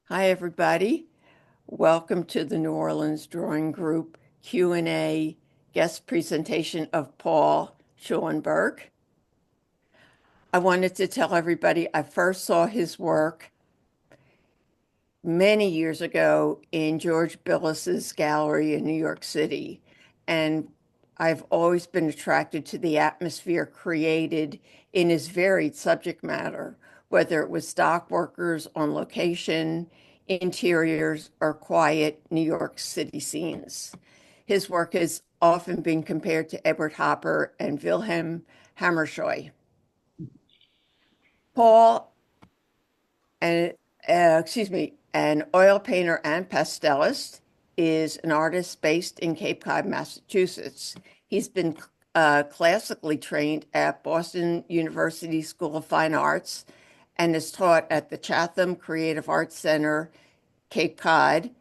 Hi, everybody. Welcome to the New Orleans Drawing Group Q&A guest presentation of Paul Schulenburg. I wanted to tell everybody I first saw his work many years ago in George Billis's gallery in New York City, and I've always been attracted to the atmosphere created in his varied subject matter, whether it was dock workers on location, interiors, or quiet New York City scenes. His work has often been compared to Edward Hopper and Wilhelm Hammershøi. Paul and an oil painter and pastelist, is an artist based in Cape Cod, Massachusetts. He's been classically trained at Boston University School of Fine Arts and is taught at the Chatham Creative Arts Center, Cape Cod,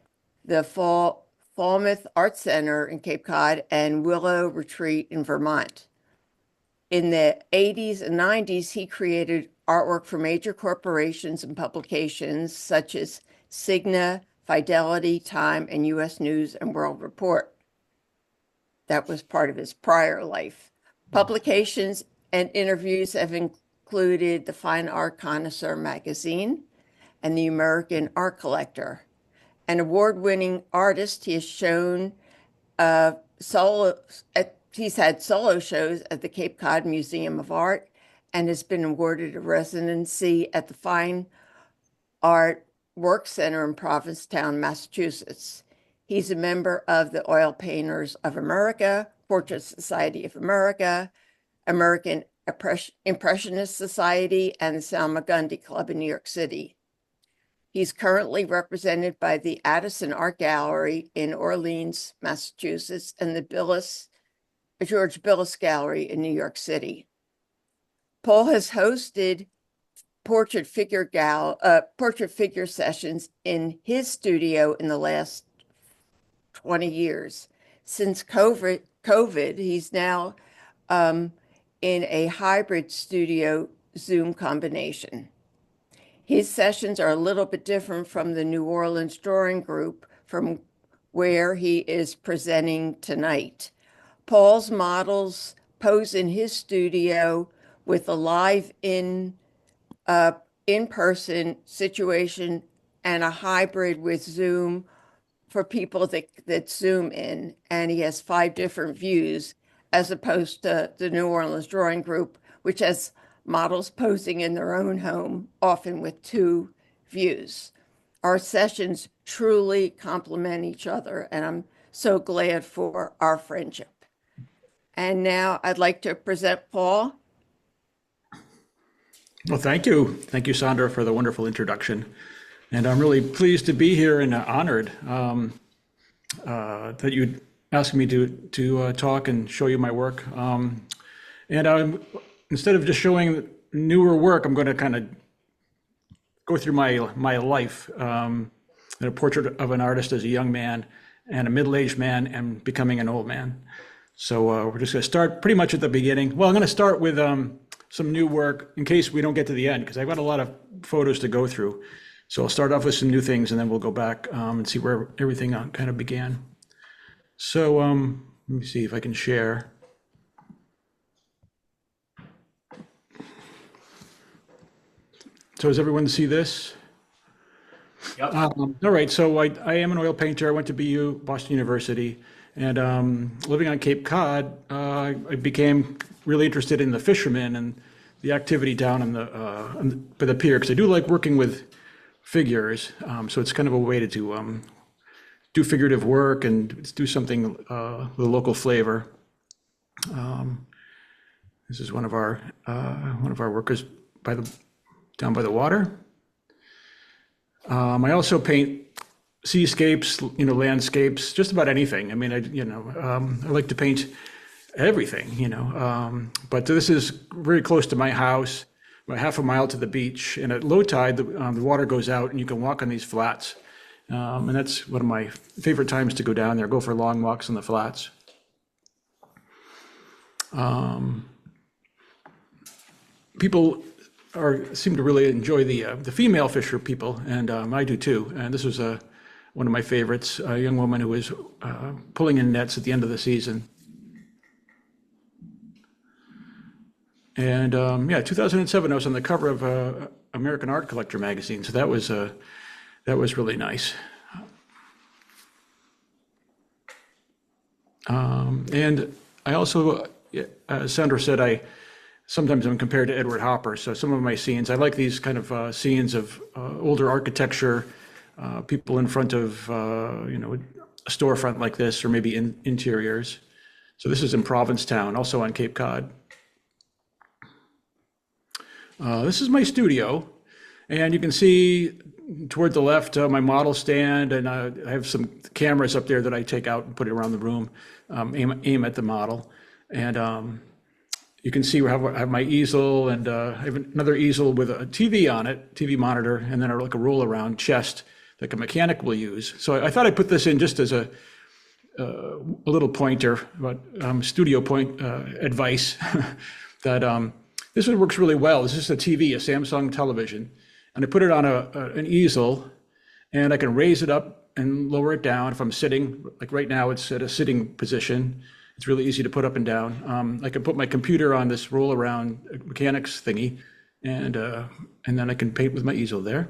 the Falmouth Arts Center in Cape Cod, and Willow Retreat in Vermont. In the 80s and 90s, he created artwork for major corporations and publications such as Cigna, Fidelity, Time, and U.S. News and World Report. That was part of his prior life. Publications and interviews have included the Fine Art Connoisseur magazine and the American Art Collector. An award-winning artist, he has shown he's had solo shows at the Cape Cod Museum of Art and has been awarded a residency at the Fine Art Work Center in Provincetown, Massachusetts. He's a member of the Oil Painters of America, Portrait Society of America, American Impressionist Society, and the Salmagundi Club in New York City. He's currently represented by the Addison Art Gallery in Orleans, Massachusetts, and the George Billis Gallery in New York City. Paul has hosted portrait figure sessions in his studio in the last 20 years. Since COVID, he's now in a hybrid studio Zoom combination. His sessions are a little bit different from the New Orleans Drawing Group, from where he is presenting tonight. Paul's models pose in his studio with a live in-person situation and a hybrid with Zoom for people that Zoom in. And he has 5 different views, as opposed to the New Orleans Drawing Group, which has models posing in their own home, often with 2 views. Our sessions truly complement each other, and I'm so glad for our friendship. And now I'd like to present Paul. Well, thank you. Thank you, Sandra, for the wonderful introduction. And I'm really pleased to be here and honored that you asked me to talk and show you my work. Instead of just showing newer work, I'm going to kind of go through my life, a portrait of an artist as a young man and a middle-aged man and becoming an old man. So we're just going to start pretty much at the beginning. Well, I'm going to start with some new work in case we don't get to the end, because I've got a lot of photos to go through. So I'll start off with some new things, and then we'll go back and see where everything kind of began. So let me see if I can share. So does everyone see this? Yep. All right, so I am an oil painter. I went to BU, Boston University, and living on Cape Cod, I became really interested in the fishermen and the activity down by the pier, because I do like working with figures. So it's kind of a way to do figurative work and do something with a local flavor. This is one of our workers down by the water. I also paint seascapes, landscapes, just about anything. I mean, I like to paint everything, but this is very close to my house, about half a mile to the beach. And at low tide, the water goes out and you can walk on these flats. And that's one of my favorite times to go down there, go for long walks on the flats. People seem to really enjoy the female fisher people, and I do too. And this was one of my favorites, a young woman who was pulling in nets at the end of the season. And yeah, 2007, I was on the cover of American Art Collector magazine, so that was really nice. And I also, as Sandra said, sometimes I'm compared to Edward Hopper. So some of my scenes, I like these kind of scenes of older architecture, people in front of a storefront like this, or maybe interiors. So this is in Provincetown, also on Cape Cod. This is my studio, and you can see toward the left my model stand, and I have some cameras up there that I take out and put it around the room, aim at the model. And you can see I have my easel, and I have another easel with a TV on it, TV monitor, and then like a roll-around chest that a mechanic will use. So I thought I'd put this in just as a little pointer, about studio point advice that this one works really well. This is a TV, a Samsung television, and I put it on an easel, and I can raise it up and lower it down if I'm sitting. Like right now, it's at a sitting position. It's really easy to put up and down. I can put my computer on this roll-around mechanics thingy, and then I can paint with my easel there.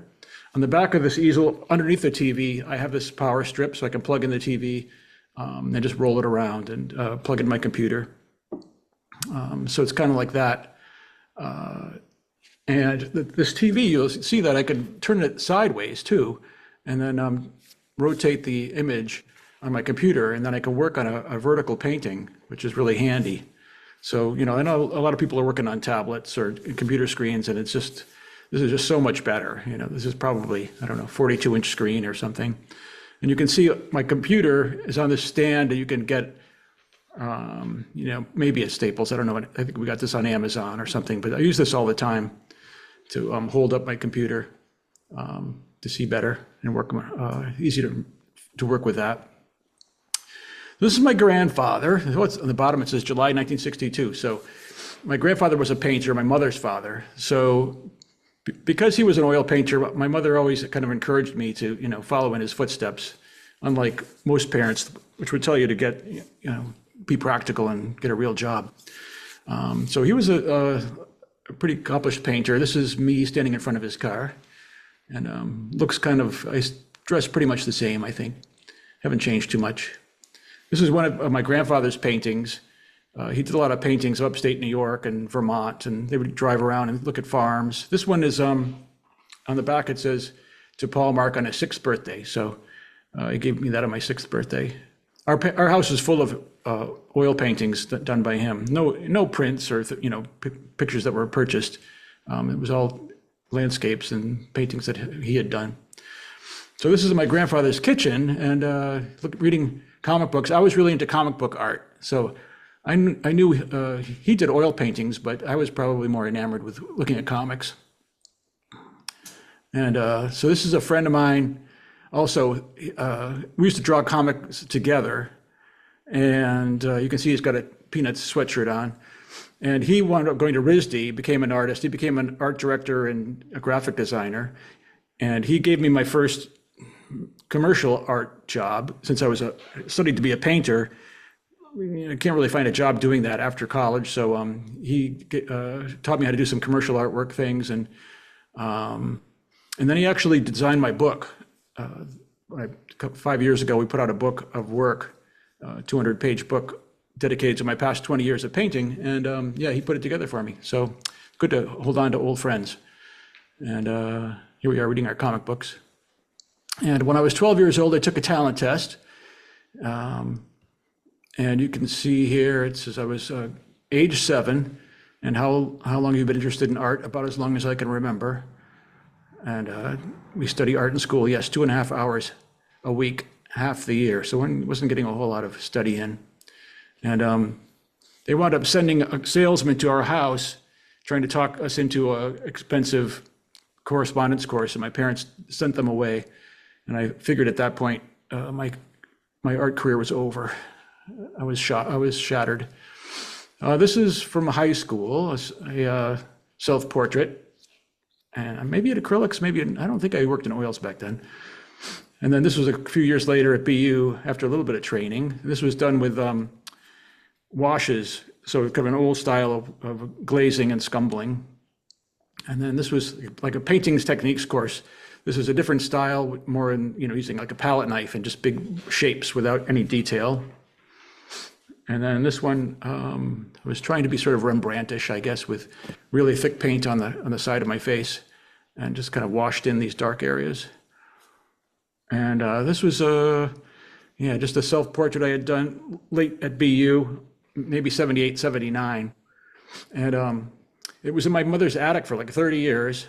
On the back of this easel, underneath the TV, I have this power strip, so I can plug in the TV and just roll it around and plug in my computer. So it's kind of like that. And this TV, you'll see that I can turn it sideways too, and then rotate the image on my computer, and then I can work on a vertical painting, which is really handy. So, I know a lot of people are working on tablets or computer screens, and this is just so much better. This is probably, 42-inch screen or something. And you can see my computer is on this stand that you can get, maybe at Staples. I don't know. I think we got this on Amazon or something, but I use this all the time to hold up my computer to see better and work easy to work with that. This is my grandfather. On the bottom it says July 1962. So my grandfather was a painter, my mother's father. So because he was an oil painter, my mother always kind of encouraged me to, follow in his footsteps, unlike most parents, which would tell you to get, be practical and get a real job. So he was a pretty accomplished painter. This is me standing in front of his car, and looks kind of, I dress pretty much the same, I think. Haven't changed too much. This is one of my grandfather's paintings. He did a lot of paintings of upstate New York and Vermont, and they would drive around and look at farms. This one is, on the back it says, to Paul Mark on his 6th birthday. So he gave me that on my 6th birthday. Our house is full of oil paintings done by him. No prints or pictures that were purchased. It was all landscapes and paintings that he had done. So this is my grandfather's kitchen, and reading comic books. I was really into comic book art, so I knew he did oil paintings, but I was probably more enamored with looking at comics. And so this is a friend of mine. Also, we used to draw comics together, and you can see he's got a Peanuts sweatshirt on. And he wound up going to RISD, became an artist. He became an art director and a graphic designer. And he gave me my first commercial art job. Since I studied to be a painter, I can't really find a job doing that after college. So he taught me how to do some commercial artwork things. And then he actually designed my book. 5 years ago, we put out a book of work, 200-page book dedicated to my past 20 years of painting. And yeah, he put it together for me. So good to hold on to old friends. And here we are reading our comic books. And when I was 12 years old, I took a talent test. And you can see here, it says I was age 7. And how long you've been interested in art? About as long as I can remember. And we study art in school, yes, 2.5 hours a week, half the year. So I wasn't getting a whole lot of study in. And they wound up sending a salesman to our house, trying to talk us into an expensive correspondence course, and my parents sent them away. And I figured at that point, my art career was over. I was shattered. This is from high school, a self-portrait. and maybe at acrylics, I don't think I worked in oils back then. And then this was a few years later at BU after a little bit of training. This was done with washes, so kind of an old style of glazing and scumbling. And then this was like a paintings techniques course. This is a different style, more in, using like a palette knife and just big shapes without any detail. And then this one, I was trying to be sort of Rembrandtish, I guess, with really thick paint on the side of my face and just kind of washed in these dark areas. And this was just a self-portrait I had done late at BU, maybe 78, 79. And it was in my mother's attic for like 30 years.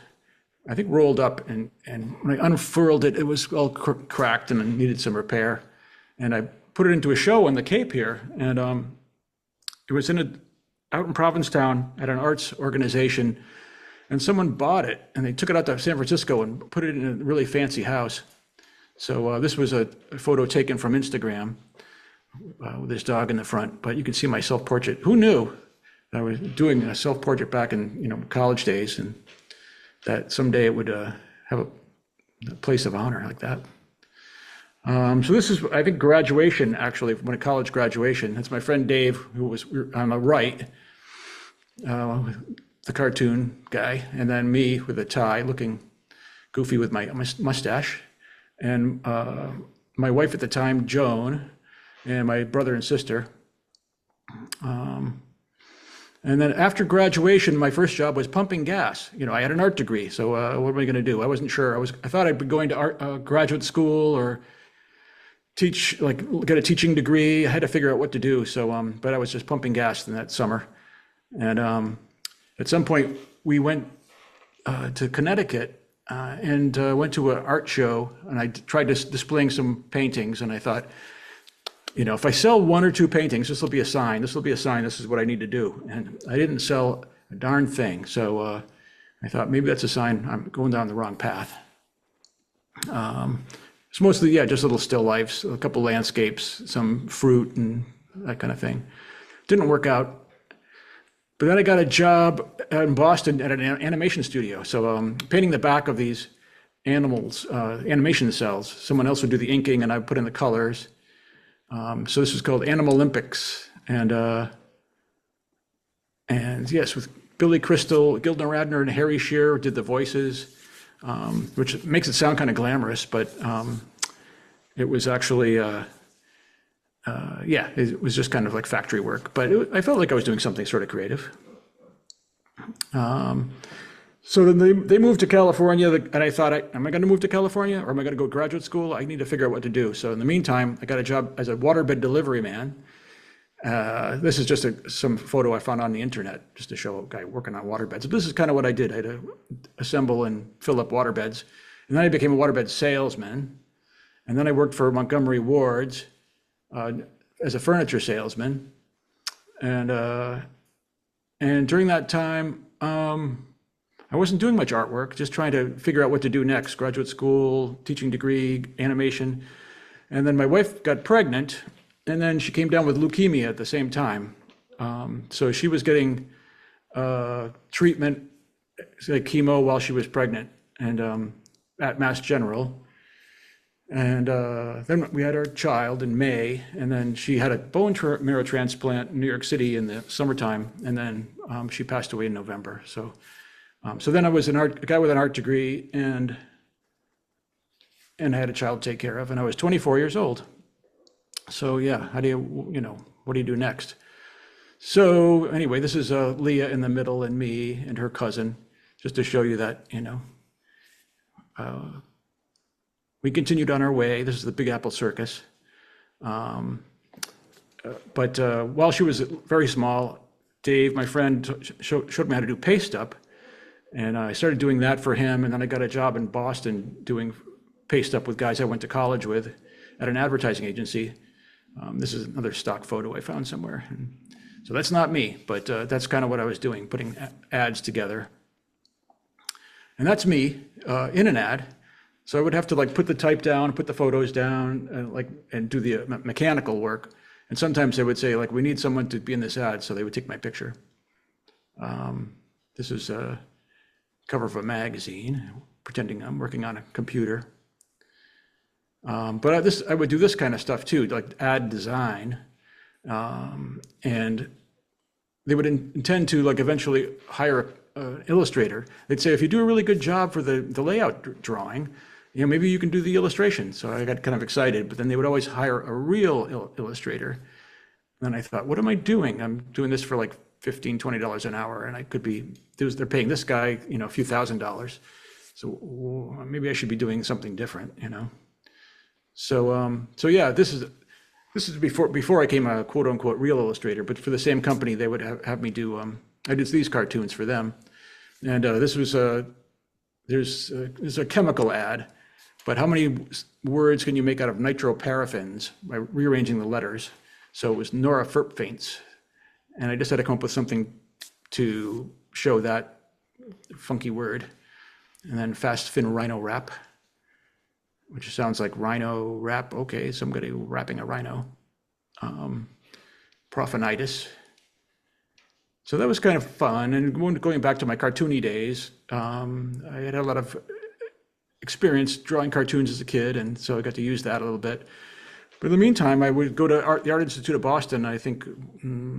I think rolled up, and when I unfurled it, it was all cracked and needed some repair. And I put it into a show on the Cape here, and it was out in Provincetown at an arts organization, and someone bought it, and they took it out to San Francisco and put it in a really fancy house. So this was a photo taken from Instagram with this dog in the front, but you can see my self-portrait. Who knew I was doing a self-portrait back in college days, and that someday it would have a place of honor like that. So this is, I think, graduation, actually, from a college graduation. That's my friend Dave, who was on the right, the cartoon guy, and then me with a tie, looking goofy with my mustache, and my wife at the time, Joan, and my brother and sister. And then after graduation, my first job was pumping gas. I had an art degree, so what am I going to do? I wasn't sure. I thought I'd be going to graduate school or get a teaching degree. I had to figure out what to do. So, but I was just pumping gas in that summer. And at some point, we went to Connecticut and went to an art show, and I tried displaying some paintings, and I thought, if I sell one or two paintings, this will be a sign. This will be a sign. This is what I need to do. And I didn't sell a darn thing. So I thought maybe that's a sign I'm going down the wrong path. It's mostly, just little still lifes, a couple landscapes, some fruit and that kind of thing. Didn't work out. But then I got a job in Boston at an animation studio. So painting the back of these animals, animation cells. Someone else would do the inking and I would put in the colors. So this was called Animal Olympics, and yes, with Billy Crystal, Gilda Radner, and Harry Shearer did the voices, which makes it sound kind of glamorous, but it was actually, it was just kind of like factory work. But I felt like I was doing something sort of creative. So then they moved to California, and I thought, am I going to move to California, or am I going to go to graduate school? I need to figure out what to do. So in the meantime, I got a job as a waterbed delivery man. This is just some photo I found on the internet, just to show a guy working on waterbeds. But this is kind of what I did. I had to assemble and fill up waterbeds. And then I became a waterbed salesman. And then I worked for Montgomery Ward's as a furniture salesman. And during that time, I wasn't doing much artwork, just trying to figure out what to do next, graduate school, teaching degree, animation. And then my wife got pregnant, and then she came down with leukemia at the same time. So she was getting treatment, like chemo, while she was pregnant, and at Mass General. And then we had our child in May, and then she had a bone marrow transplant in New York City in the summertime, and then she passed away in November. So then I was a guy with an art degree, and I had a child to take care of, and I was 24 years old. So yeah, how do what do you do next? So anyway, this is Leah in the middle and me and her cousin, just to show you that, we continued on our way. This is the Big Apple Circus. But while she was very small, Dave, my friend, showed me how to do paste up. And I started doing that for him. And then I got a job in Boston doing paste up with guys I went to college with at an advertising agency. This is another stock photo I found somewhere. So that's not me, but that's kind of what I was doing, putting ads together. And that's me in an ad. So I would have to put the type down, put the photos down, and do the mechanical work. And sometimes they would say, we need someone to be in this ad, so they would take my picture. This is cover of a magazine, pretending I'm working on a computer. But I would do this kind of stuff too, like ad design. And they would intend to like eventually hire an illustrator. They'd say, if you do a really good job for the layout drawing, maybe you can do the illustration. So I got kind of excited, but then they would always hire a real illustrator. And I thought, what am I doing? I'm doing this for like $15, $20 an hour, and I could be, they're paying this guy, a few $1,000s. So maybe I should be doing something different, So yeah, this is before I became a quote unquote real illustrator, but for the same company, they would have me do, I did these cartoons for them. And this was there's a chemical ad, but how many words can you make out of nitroparaffins by rearranging the letters? So it was norapherpaints. And I just had to come up with something to show that funky word. And then fast fin rhino wrap, which sounds like rhino wrap. Okay, somebody wrapping a rhino. Profanitis. So that was kind of fun. And going back to my cartoony days, I had a lot of experience drawing cartoons as a kid, and so I got to use that a little bit. But in the meantime, I would go to the Art Institute of Boston. I think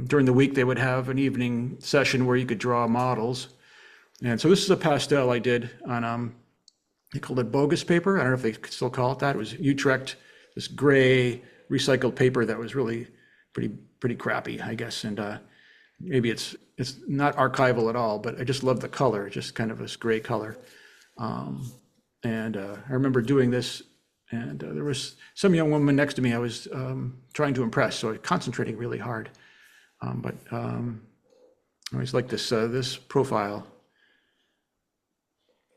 during the week they would have an evening session where you could draw models. And so this is a pastel I did on, they called it bogus paper. I don't know if they still call it that. It was Utrecht, this gray recycled paper that was really pretty crappy, I guess. And maybe it's not archival at all, but I just love the color, just kind of this gray color. And I remember doing this, and there was some young woman next to me I was trying to impress, so I was concentrating really hard. But I always liked this profile.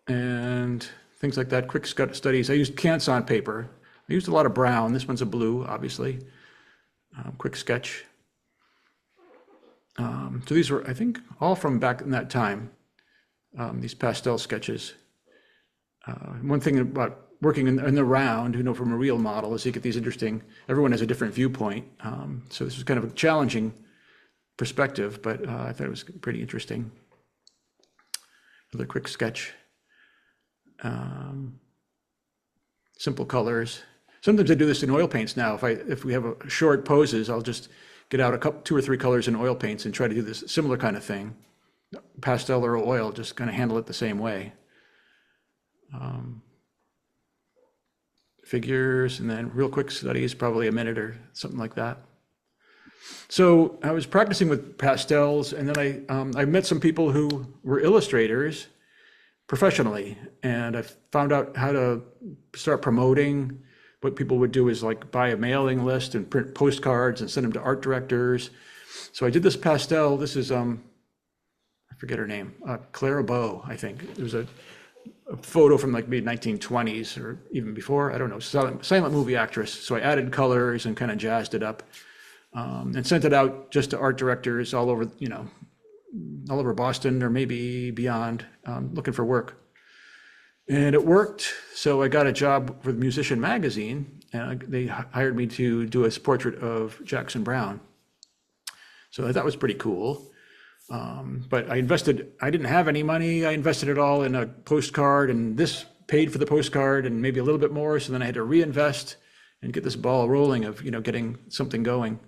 And things like that, quick studies. I used Canson paper. I used a lot of brown. This one's a blue, obviously. Quick sketch. So these were, I think, all from back in that time, these pastel sketches. One thing about working in the round, from a real model, is you get these interesting, everyone has a different viewpoint. So this was kind of a challenging perspective, but I thought it was pretty interesting. Another quick sketch. Simple colors. Sometimes I do this in oil paints now. If we have short poses, I'll just get out two or three colors in oil paints and try to do this similar kind of thing. Pastel or oil, just kind of handle it the same way. Figures, and then real quick studies, probably a minute or something like that. So I was practicing with pastels, and then I met some people who were illustrators professionally, and I found out how to start promoting. What people would do is like buy a mailing list and print postcards and send them to art directors. So I did this pastel. This is I forget her name, Clara Bow, I think. It was a photo from like mid-1920s or even before, I don't know, silent movie actress. So I added colors and kind of jazzed it up, and sent it out just to art directors all over, all over Boston or maybe beyond, looking for work. And it worked. So I got a job with Musician Magazine, and they hired me to do a portrait of Jackson Browne. So that was pretty cool. But I didn't have any money. I invested it all in a postcard, and this paid for the postcard and maybe a little bit more. So then I had to reinvest and get this ball rolling of, getting something going.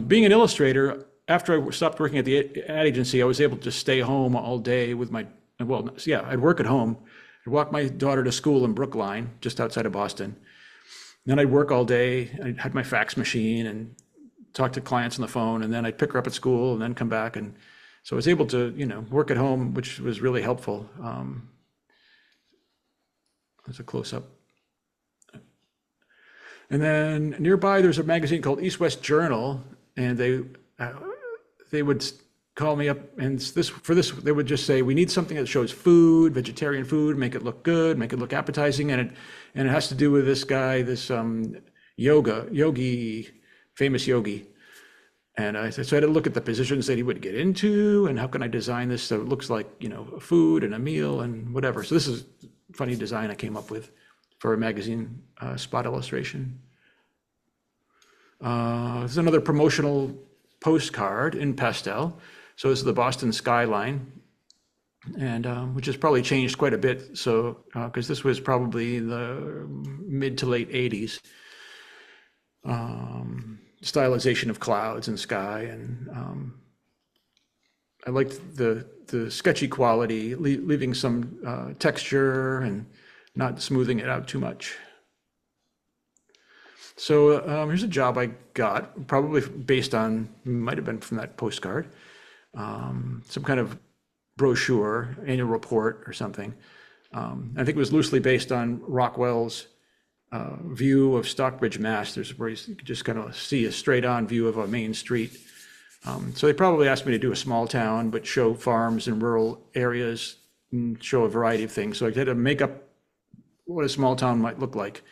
Being an illustrator, after I stopped working at the ad agency, I was able to just stay home all day with I'd work at home. I'd walk my daughter to school in Brookline, just outside of Boston. Then I'd work all day. I had my fax machine and talk to clients on the phone, and then I'd pick her up at school and then come back. And so I was able to, work at home, which was really helpful. There's a close-up. And then nearby, there's a magazine called East West Journal, and they would call me up, and they would just say, we need something that shows food, vegetarian food, make it look good, make it look appetizing, and it has to do with this guy, this yogi, famous yogi. And so I had to look at the positions that he would get into, and how can I design this so it looks like, a food and a meal and whatever. So this is a funny design I came up with for a magazine spot illustration. This is another promotional postcard in pastel. So this is the Boston skyline. and which has probably changed quite a bit. So, because this was probably the mid to late 80s, stylization of clouds and sky, and I liked the sketchy quality, leaving some texture and not smoothing it out too much. So here's a job I got, probably based on, might have been from that postcard, some kind of brochure, annual report or something. I think it was loosely based on Rockwell's view of Stockbridge, Mass. There's where you could just kind of see a straight-on view of a main street. So they probably asked me to do a small town, but show farms and rural areas and show a variety of things. So I had to make up what a small town might look like.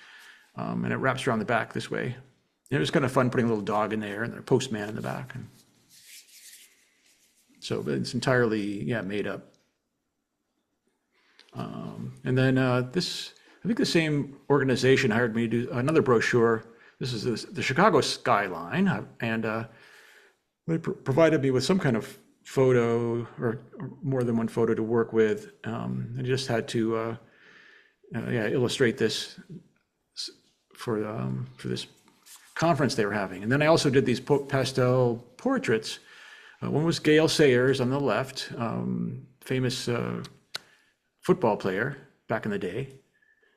And it wraps around the back this way. And it was kind of fun putting a little dog in there and a postman in the back. And so it's entirely, yeah, made up. And then this, I think the same organization hired me to do another brochure. This is the Chicago skyline. And they provided me with some kind of photo or more than one photo to work with. I just had to illustrate this for this conference they were having. And then I also did these pastel portraits. One was Gail Sayers on the left, famous football player back in the day.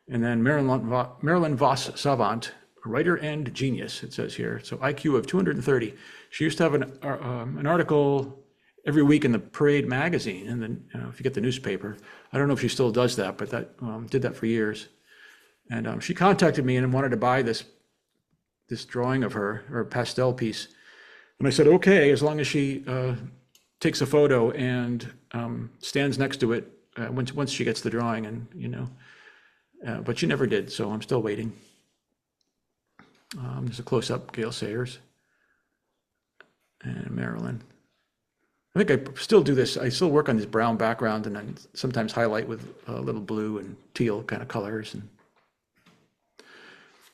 And then Marilyn Voss Savant, writer and genius, it says here. So IQ of 230. She used to have an article every week in the Parade magazine. And then if you get the newspaper, I don't know if she still does that, but that did that for years. And she contacted me and wanted to buy this drawing of her, or pastel piece. And I said, okay, as long as she takes a photo and stands next to it once she gets the drawing, and but she never did, so I'm still waiting. There's a close-up, Gail Sayers and Marilyn. I think I still do this. I still work on this brown background, and then sometimes highlight with a little blue and teal kind of colors. And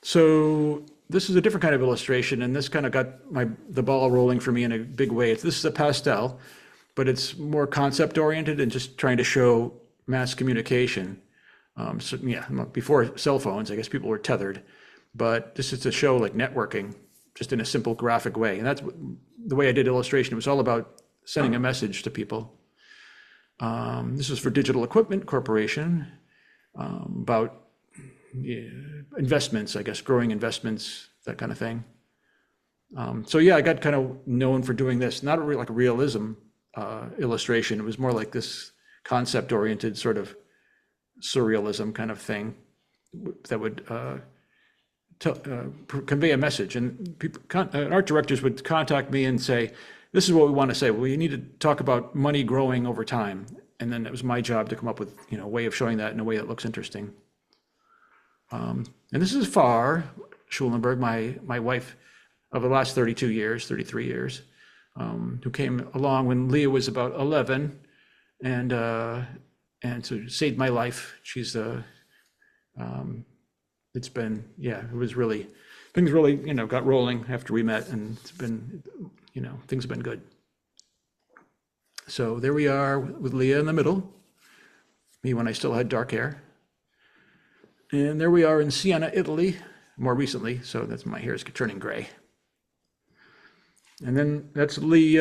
so this is a different kind of illustration, and this kind of got the ball rolling for me in a big way. This is a pastel, but it's more concept oriented and just trying to show mass communication. So yeah, before cell phones, I guess people were tethered, but this is to show like networking, just in a simple graphic way. And that's the way I did illustration. It was all about sending a message to people. This is for Digital Equipment Corporation, about investments, I guess, growing investments, that kind of thing. So yeah, I got kind of known for doing this, not really like a realism illustration. It was more like this concept-oriented sort of surrealism kind of thing that would convey a message. And people, art directors would contact me and say, this is what we want to say. Well, you need to talk about money growing over time. And then it was my job to come up with a way of showing that in a way that looks interesting. And this is Far Schulenburg, my wife of the last 33 years, who came along when Leah was about 11, and so saved my life. She's it's been, yeah, it was really, things really, got rolling after we met, and it's been, things have been good. So there we are with Leah in the middle, me when I still had dark hair. And there we are in Siena, Italy, more recently. So that's my hair is turning gray. And then that's Lee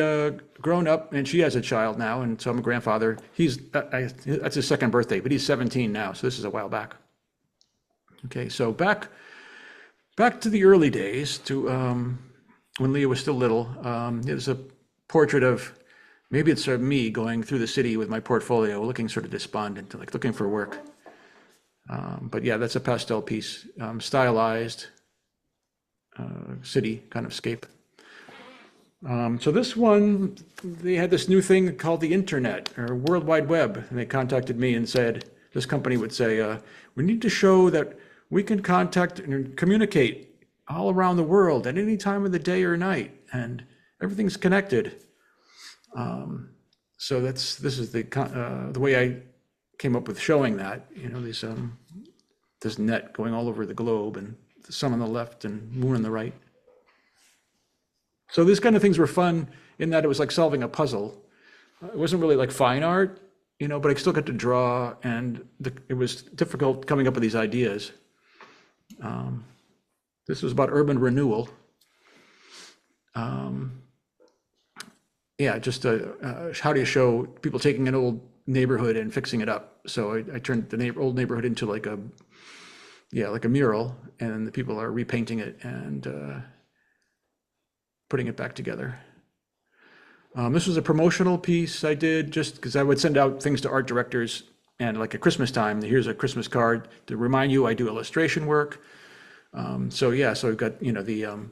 grown up, and she has a child now, and so I'm a grandfather. That's his second birthday, but he's 17 now, so this is a while back. Okay, so back to the early days, to when Leah was still little. There's a portrait of, maybe it's me going through the city with my portfolio, looking sort of despondent, like looking for work. But yeah, that's a pastel piece, stylized city kind of scape. So this one, they had this new thing called the internet, or World Wide Web, and they contacted me and said, this company would say, we need to show that we can contact and communicate all around the world at any time of the day or night, and everything's connected. So this is the way I came up with showing that, this net going all over the globe, and the sun on the left and moon on the right. So these kind of things were fun in that it was like solving a puzzle. It wasn't really like fine art, but I still got to draw, and it was difficult coming up with these ideas. This was about urban renewal. Yeah, just how do you show people taking an old neighborhood and fixing it up? So I turned the old neighborhood into like a mural, and the people are repainting it and putting it back together. This was a promotional piece I did just because I would send out things to art directors, and like at Christmas time, here's a Christmas card to remind you I do illustration work. So we've got, the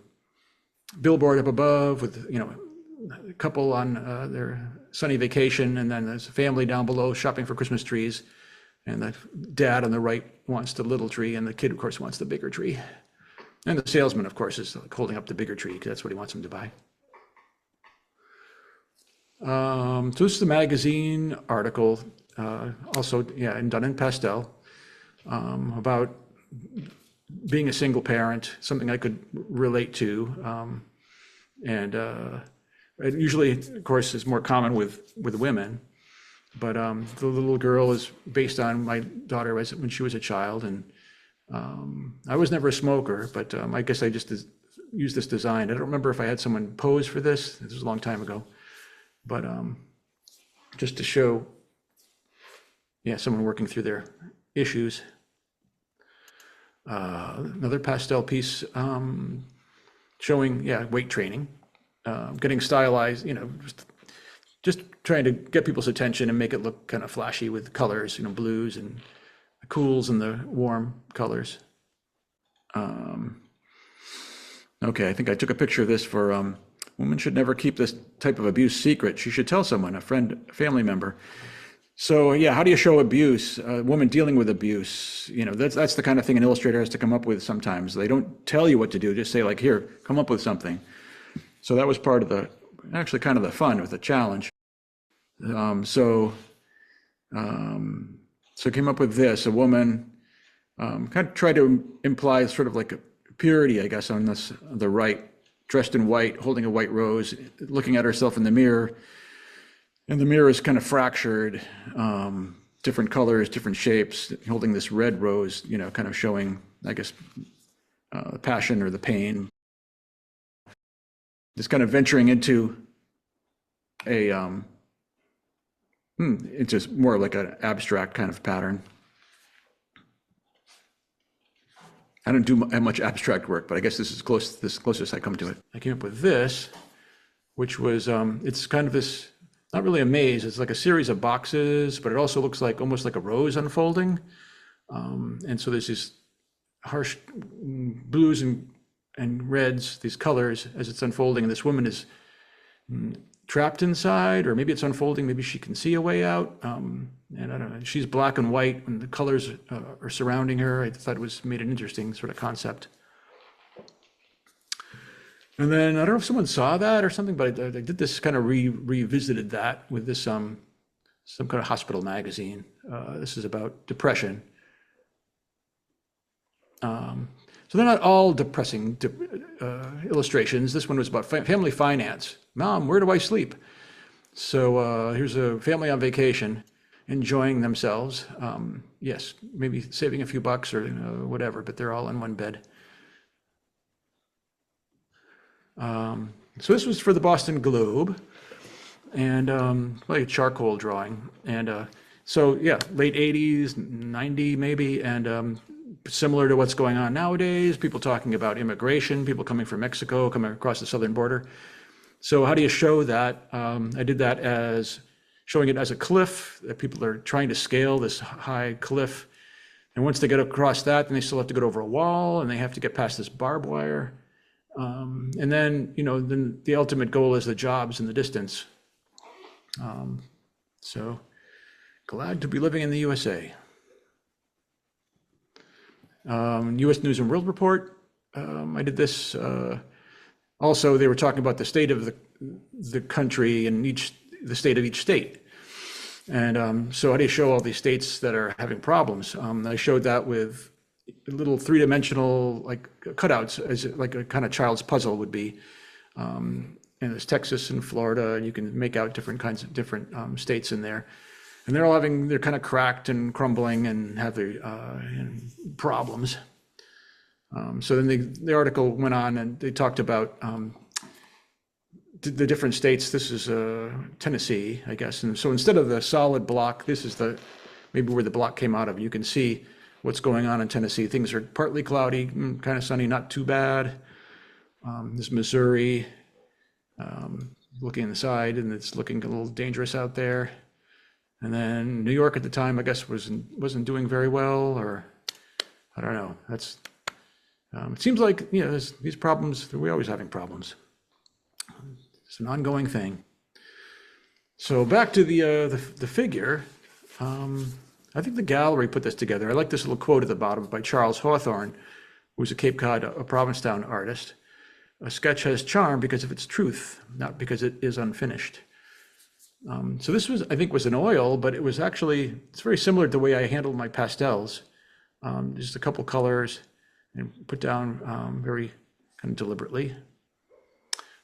billboard up above with, a couple on their sunny vacation, and then there's a family down below shopping for Christmas trees, and the dad on the right wants the little tree, and the kid, of course, wants the bigger tree. And the salesman, of course, is like holding up the bigger tree because that's what he wants him to buy. So this is the magazine article, also, and done in pastel, about being a single parent, something I could relate to. It usually, of course, is more common with women, but the little girl is based on my daughter when she was a child, and I was never a smoker, but I guess I just used this design. I don't remember if I had someone pose for this. This was a long time ago, but just to show, someone working through their issues. Another pastel piece showing, weight training, getting stylized, just trying to get people's attention and make it look kind of flashy with colors, blues and the cools and the warm colors. Okay, I think I took a picture of this for women should never keep this type of abuse secret. She should tell someone, a friend, a family member. So how do you show abuse? A woman dealing with abuse, that's the kind of thing an illustrator has to come up with sometimes. They don't tell you what to do, just say like, here, come up with something. So that was part of actually kind of the fun with the challenge. So I came up with this, a woman kind of tried to imply sort of like a purity, I guess, on the right, dressed in white, holding a white rose, looking at herself in the mirror. And the mirror is kind of fractured, different colors, different shapes, holding this red rose, kind of showing, I guess, the passion or the pain. Just kind of venturing into it's just more like an abstract kind of pattern. I don't do much abstract work, but I guess this is closest I come to it. I came up with this, which was, it's kind of this, not really a maze, it's like a series of boxes, but it also looks like almost like a rose unfolding. And so there's these harsh blues and reds, these colors as it's unfolding, and this woman is trapped inside, or maybe it's unfolding, maybe she can see a way out. And I don't know, she's black and white, and the colors are surrounding her. I thought it made an interesting sort of concept. And then I don't know if someone saw that or something, but I did this kind of revisited that with this some kind of hospital magazine. This is about depression. So they're not all depressing illustrations. This one was about family finance. Mom, where do I sleep? So here's a family on vacation, enjoying themselves. Yes, maybe saving a few bucks or whatever, but they're all in one bed. So this was for the Boston Globe, and like a charcoal drawing. And late 80s, 90 maybe, and similar to what's going on nowadays, people talking about immigration, people coming from Mexico, coming across the southern border. So how do you show that? I did that as showing it as a cliff, that people are trying to scale this high cliff. And once they get across that, then they still have to go over a wall, and they have to get past this barbed wire. And then, then the ultimate goal is the jobs in the distance. So glad to be living in the USA. U.S. News and World Report. I did this. Also, they were talking about the state of the country and the state of each state. And so how do you show all these states that are having problems? I showed that with little three-dimensional like cutouts, as like a kind of child's puzzle would be. And there's Texas and Florida, and you can make out different kinds of different states in there. And they're kind of cracked and crumbling and have their problems. So then the article went on and they talked about the different states. This is Tennessee, I guess. And so instead of the solid block, this is maybe where the block came out of. You can see what's going on in Tennessee. Things are partly cloudy, kind of sunny, not too bad. This Missouri, looking inside, and it's looking a little dangerous out there. And then New York at the time, I guess, wasn't doing very well, or I don't know. It seems like, these problems, we're always having problems. It's an ongoing thing. So back to the figure. I think the gallery put this together. I like this little quote at the bottom by Charles Hawthorne, who's a Cape Cod, a Provincetown artist. A sketch has charm because of its truth, not because it is unfinished. So this I think was an oil, but it's very similar to the way I handled my pastels. Just a couple colors and put down very kind of deliberately.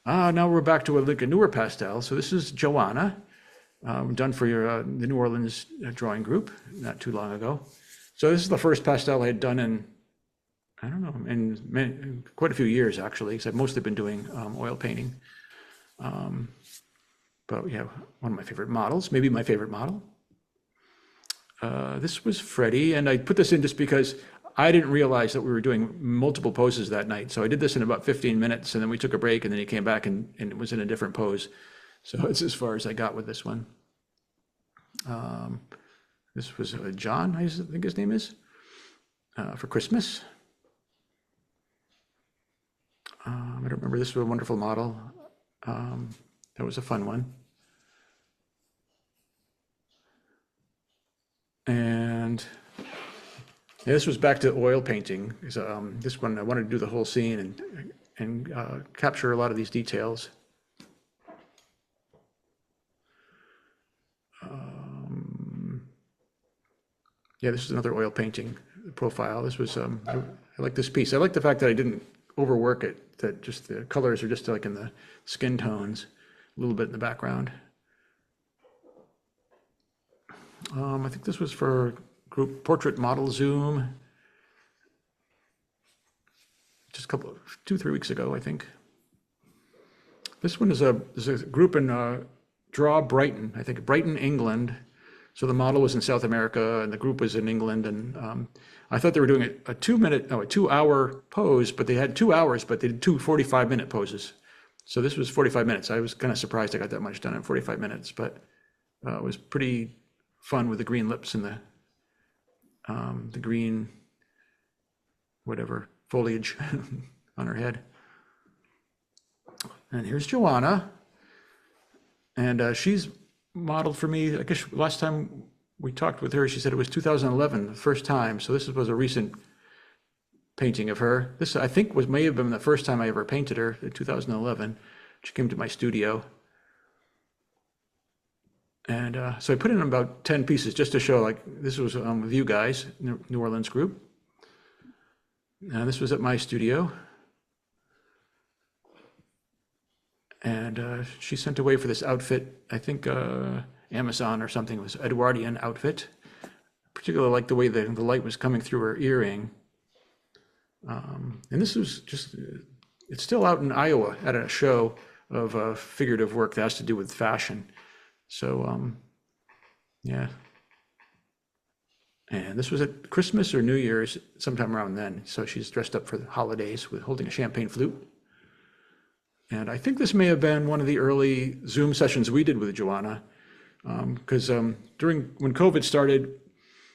Now we're back to a newer pastel. So this is Joanna, done for the New Orleans drawing group not too long ago. So this is the first pastel I had done in, I don't know, in quite a few years actually, because I've mostly been doing oil painting. But yeah, one of my favorite models, maybe my favorite model. This was Freddie, and I put this in just because I didn't realize that we were doing multiple poses that night. So I did this in about 15 minutes, and then we took a break, and then he came back and it was in a different pose. So it's as far as I got with this one. This was John, I think his name is, for Christmas. I don't remember. This was a wonderful model. That was a fun one. And yeah, this was back to oil painting. This one, I wanted to do the whole scene and capture a lot of these details. Yeah, this is another oil painting profile. This was, I like this piece. I like the fact that I didn't overwork it, that just the colors are just like in the skin tones, a little bit in the background. I think this was for group portrait model Zoom. Just 2-3 weeks ago, I think. This one is a group in Draw Brighton, I think Brighton, England. So the model was in South America and the group was in England. And I thought they were doing a 2-hour pose, but they had 2 hours, but they did 2 45-minute poses. So this was 45 minutes. I was kind of surprised I got that much done in 45 minutes, but it was pretty fun with the green lips and the green, whatever, foliage on her head. And here's Joanna. And she's modeled for me, I guess last time we talked with her, she said it was 2011, the first time. So this was a recent painting of her. This, I think, may have been the first time I ever painted her, in 2011. She came to my studio. And so I put in about 10 pieces just to show, like, this was with you guys, New Orleans group. And this was at my studio. And she sent away for this outfit, I think Amazon or something, it was Edwardian outfit. Particularly like the way the light was coming through her earring. And this was just, it's still out in Iowa at a show of figurative work that has to do with fashion. So, yeah. And this was at Christmas or New Year's, sometime around then. So she's dressed up for the holidays with holding a champagne flute. And I think this may have been one of the early Zoom sessions we did with Joanna, because when COVID started,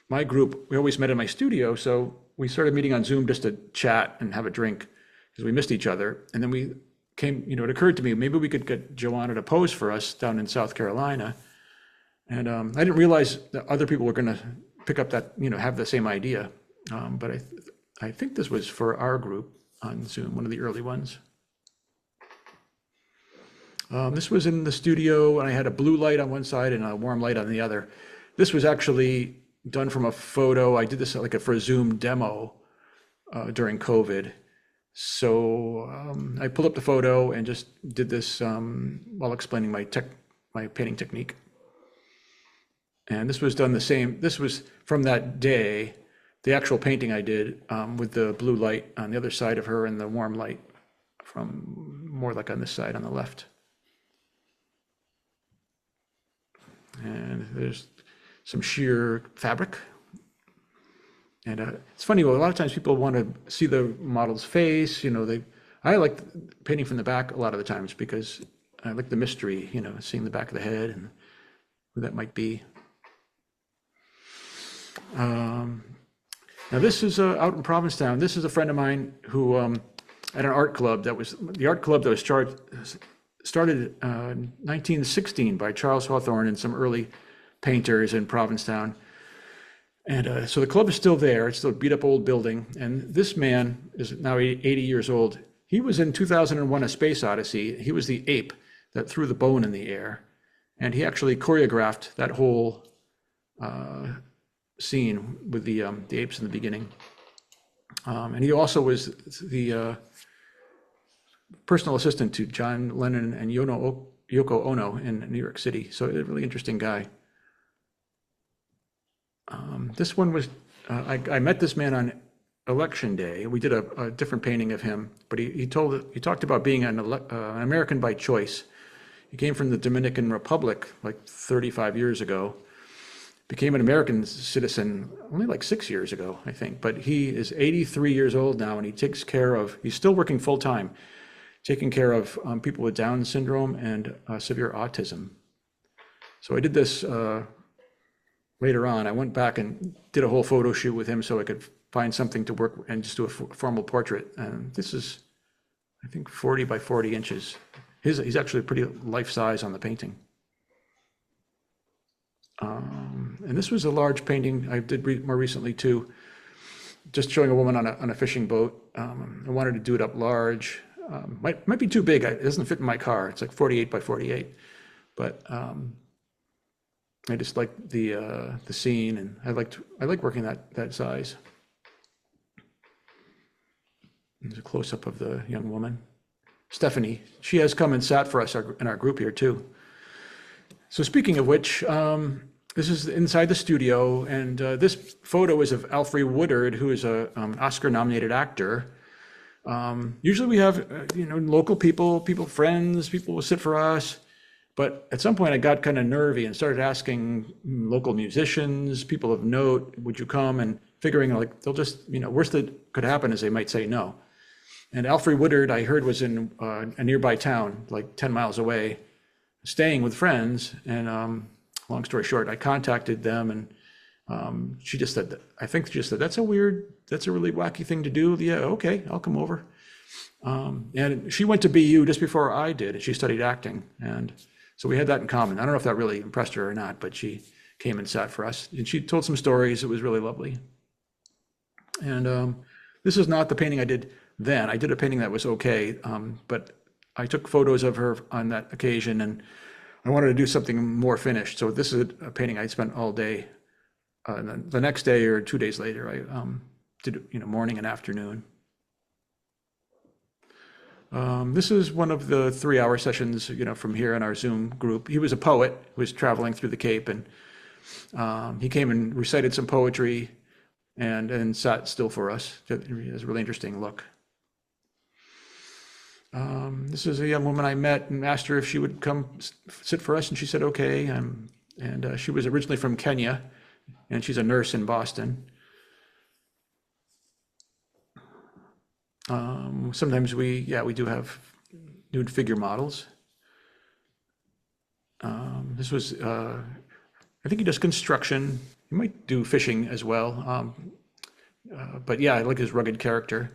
my group, we always met in my studio. So we started meeting on Zoom just to chat and have a drink because we missed each other. And then we came, it occurred to me, maybe we could get Joanna to pose for us down in South Carolina. And I didn't realize that other people were going to pick up that, have the same idea. But I think this was for our group on Zoom, one of the early ones. This was in the studio, and I had a blue light on one side and a warm light on the other. This was actually done from a photo. I did this for a Zoom demo during COVID. So I pulled up the photo and just did this while explaining my painting technique. And this was done the same, this was from that day, the actual painting I did with the blue light on the other side of her and the warm light from more like on this side on the left. And there's some sheer fabric. And it's funny, well, a lot of times people want to see the model's face, I like painting from the back a lot of the times because I like the mystery, seeing the back of the head and who that might be. Now this is out in Provincetown. This is a friend of mine who at an art club that was started 1916 by Charles Hawthorne and some early painters in Provincetown. And so the club is still there. It's still a beat up old building. And this man is now 80 years old. He was in 2001, A Space Odyssey. He was the ape that threw the bone in the air. And he actually choreographed that whole scene with the apes in the beginning. And he also was the personal assistant to John Lennon and Yoko Ono in New York City. So a really interesting guy. This one was, I met this man on election day. We did a different painting of him, but he talked about being an American by choice. He came from the Dominican Republic like 35 years ago, became an American citizen only like 6 years ago, I think. But he is 83 years old now, and he's still working full time, taking care of people with Down syndrome and severe autism. So I did this later on. I went back and did a whole photo shoot with him so I could find something to work and just do a formal portrait. And this is, I think, 40 by 40 inches. He's actually pretty life size on the painting. And this was a large painting I did more recently too, just showing a woman on a fishing boat. I wanted to do it up large. Might be too big. It doesn't fit in my car. It's like 48 by 48, but I just like the scene, and I like working that size. There's a close up of the young woman, Stephanie. She has come and sat for us in our group here too. So speaking of which, this is inside the studio, and this photo is of Alfre Woodard, who is a Oscar-nominated actor. Usually we have local people, friends, people will sit for us. But at some point I got kind of nervy and started asking local musicians, people of note, would you come? And figuring like they'll just, worst that could happen is they might say no. And Alfre Woodard, I heard, was in a nearby town, like 10 miles away, staying with friends. And long story short, I contacted them, and she just said, that's a really wacky thing to do. Yeah, okay, I'll come over. And she went to BU just before I did, and she studied acting. And so we had that in common. I don't know if that really impressed her or not, but she came and sat for us, and she told some stories. It was really lovely. And this is not the painting I did then. I did a painting that was okay, but I took photos of her on that occasion, and I wanted to do something more finished. So this is a painting I spent all day. The next day or 2 days later, I did morning and afternoon. This is one of the 3-hour sessions, from here in our Zoom group. He was a poet who was traveling through the Cape, and he came and recited some poetry and sat still for us. It has a really interesting look. This is a young woman I met and asked her if she would come sit for us, and she said okay. And she was originally from Kenya, and she's a nurse in Boston. Sometimes we do have nude figure models. This was, I think he does construction. He might do fishing as well. But yeah, I like his rugged character.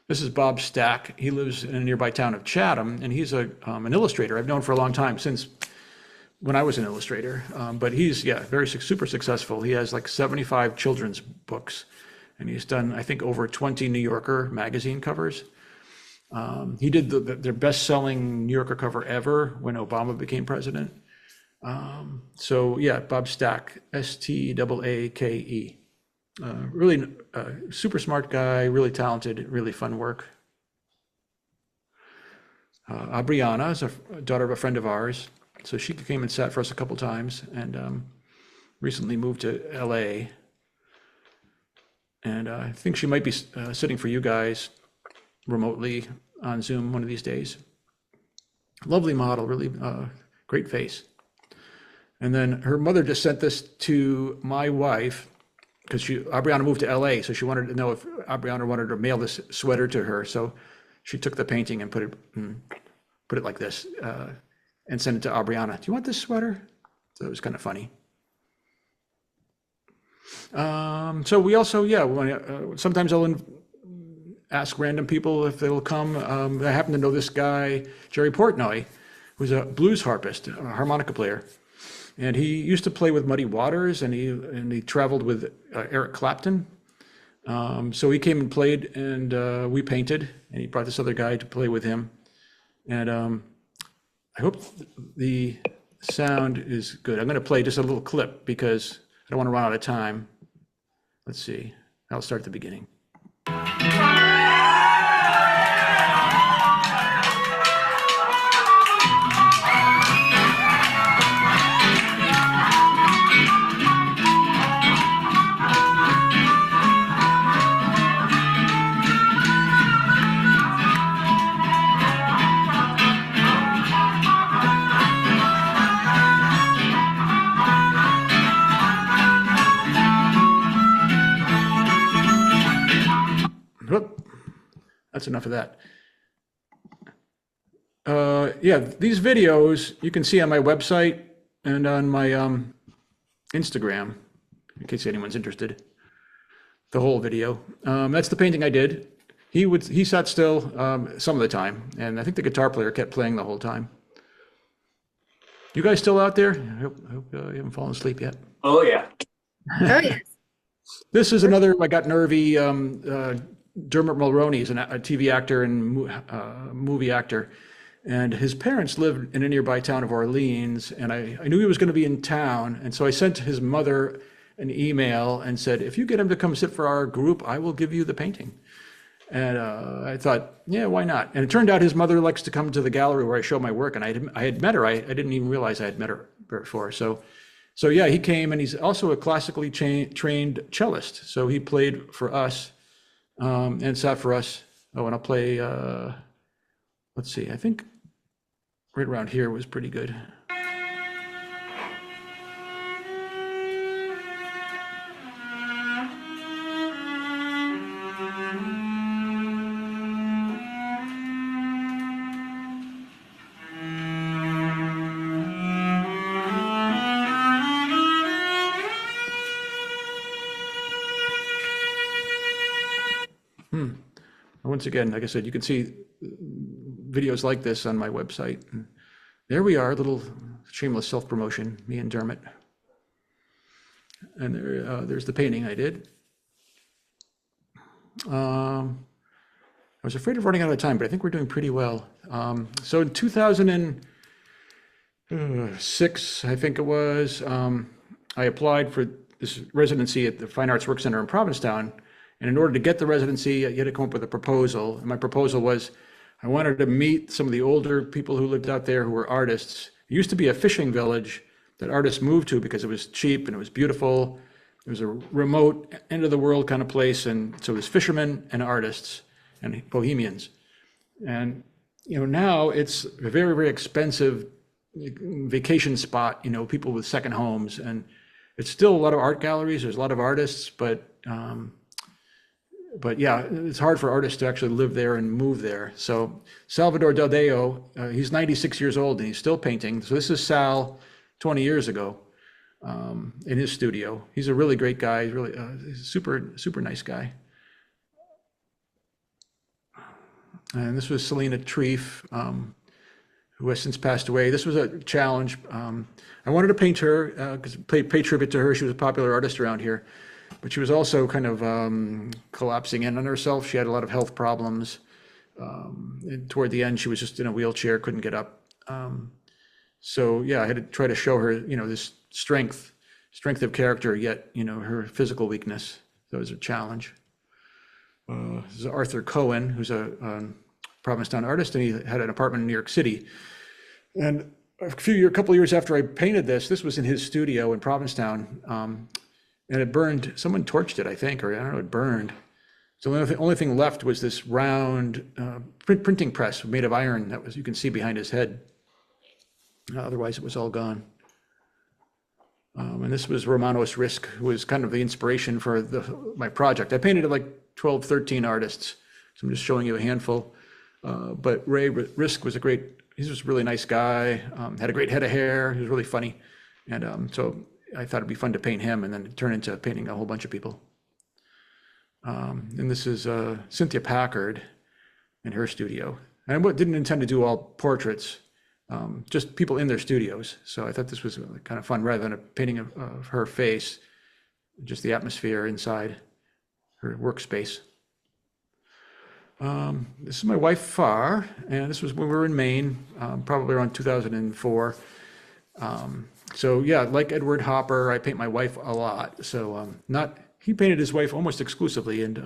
This is Bob Stack. He lives in a nearby town of Chatham, and he's an illustrator I've known for a long time, since when I was an illustrator. But he's, super successful. He has like 75 children's books. And he's done, I think, over 20 New Yorker magazine covers. He did their best-selling New Yorker cover ever when Obama became president. So yeah, Bob Stack, Staake. Really super smart guy, really talented, really fun work. Abriana is a daughter of a friend of ours. So she came and sat for us a couple times, and recently moved to LA. And I think she might be sitting for you guys remotely on Zoom one of these days. Lovely model, really great face. And then her mother just sent this to my wife because Aubriana moved to LA, so she wanted to know if Aubriana wanted to mail this sweater to her. So she took the painting and put it like this and sent it to Aubriana. Do you want this sweater? So it was kind of funny. So we also, sometimes I'll ask random people if they'll come. I happen to know this guy, Jerry Portnoy, who's a blues harpist, a harmonica player. And he used to play with Muddy Waters, and he traveled with Eric Clapton. So he came and played, and we painted, and he brought this other guy to play with him. And I hope the sound is good. I'm going to play just a little clip because I don't want to run out of time. Let's see. I'll start at the beginning. Whoop. That's enough of that. These videos you can see on my website and on my Instagram, in case anyone's interested. The whole video. That's the painting I did. He sat still some of the time, and I think the guitar player kept playing the whole time. You guys still out there? I hope you haven't fallen asleep yet. Oh, yeah. Oh, yes. This is another, I got nervy, Dermot Mulroney is a TV actor and movie actor. And his parents lived in a nearby town of Orleans. And I knew he was going to be in town. And so I sent his mother an email and said, if you get him to come sit for our group, I will give you the painting. And I thought, yeah, why not? And it turned out his mother likes to come to the gallery where I show my work. And I had met her. I didn't even realize I had met her before. So yeah, he came, and he's also a classically trained cellist. So he played for us and sat for us. Oh, and I'll play, let's see, I think right around here was pretty good. Once again, like I said, you can see videos like this on my website. And there we are, a little shameless self-promotion, me and Dermot. And there's the painting I did. I was afraid of running out of time, but I think we're doing pretty well. So in 2006, I think it was, I applied for this residency at the Fine Arts Work Center in Provincetown. And in order to get the residency, you had to come up with a proposal. And my proposal was, I wanted to meet some of the older people who lived out there who were artists. It used to be a fishing village that artists moved to because it was cheap and it was beautiful. It was a remote, end of the world kind of place. And so it was fishermen and artists and bohemians. And, now it's a very, very expensive vacation spot, people with second homes. And it's still a lot of art galleries. There's a lot of artists, but yeah, it's hard for artists to actually live there and move there. So Salvador Del Deo, he's 96 years old and he's still painting. So this is Sal 20 years ago in his studio. He's a really great guy. He's really he's a super, super nice guy. And this was Selena Treef, who has since passed away. This was a challenge. I wanted to paint her because pay tribute to her. She was a popular artist around here. But she was also kind of collapsing in on herself. She had a lot of health problems. And toward the end, she was just in a wheelchair, couldn't get up. So yeah, I had to try to show her, this strength of character, yet, her physical weakness. That was a challenge. This is Arthur Cohen, who's a Provincetown artist, and he had an apartment in New York City. And a couple of years after I painted this was in his studio in Provincetown, and it burned. Someone torched it, I think, or I don't know, it burned. So the only thing left was this round printing press made of iron that was, you can see behind his head. Otherwise, it was all gone. And this was Romanos Risk, who was kind of the inspiration for my project. I painted like 12, 13 artists, so I'm just showing you a handful. But Ray Risk was he was a really nice guy, had a great head of hair, he was really funny. And so I thought it'd be fun to paint him and then turn into painting a whole bunch of people. And this is Cynthia Packard in her studio. And I didn't intend to do all portraits, just people in their studios. So I thought this was kind of fun, rather than a painting of her face, just the atmosphere inside her workspace. This is my wife, Far, and this was when we were in Maine, probably around 2004. So yeah, like Edward Hopper, I paint my wife a lot. So he painted his wife almost exclusively, and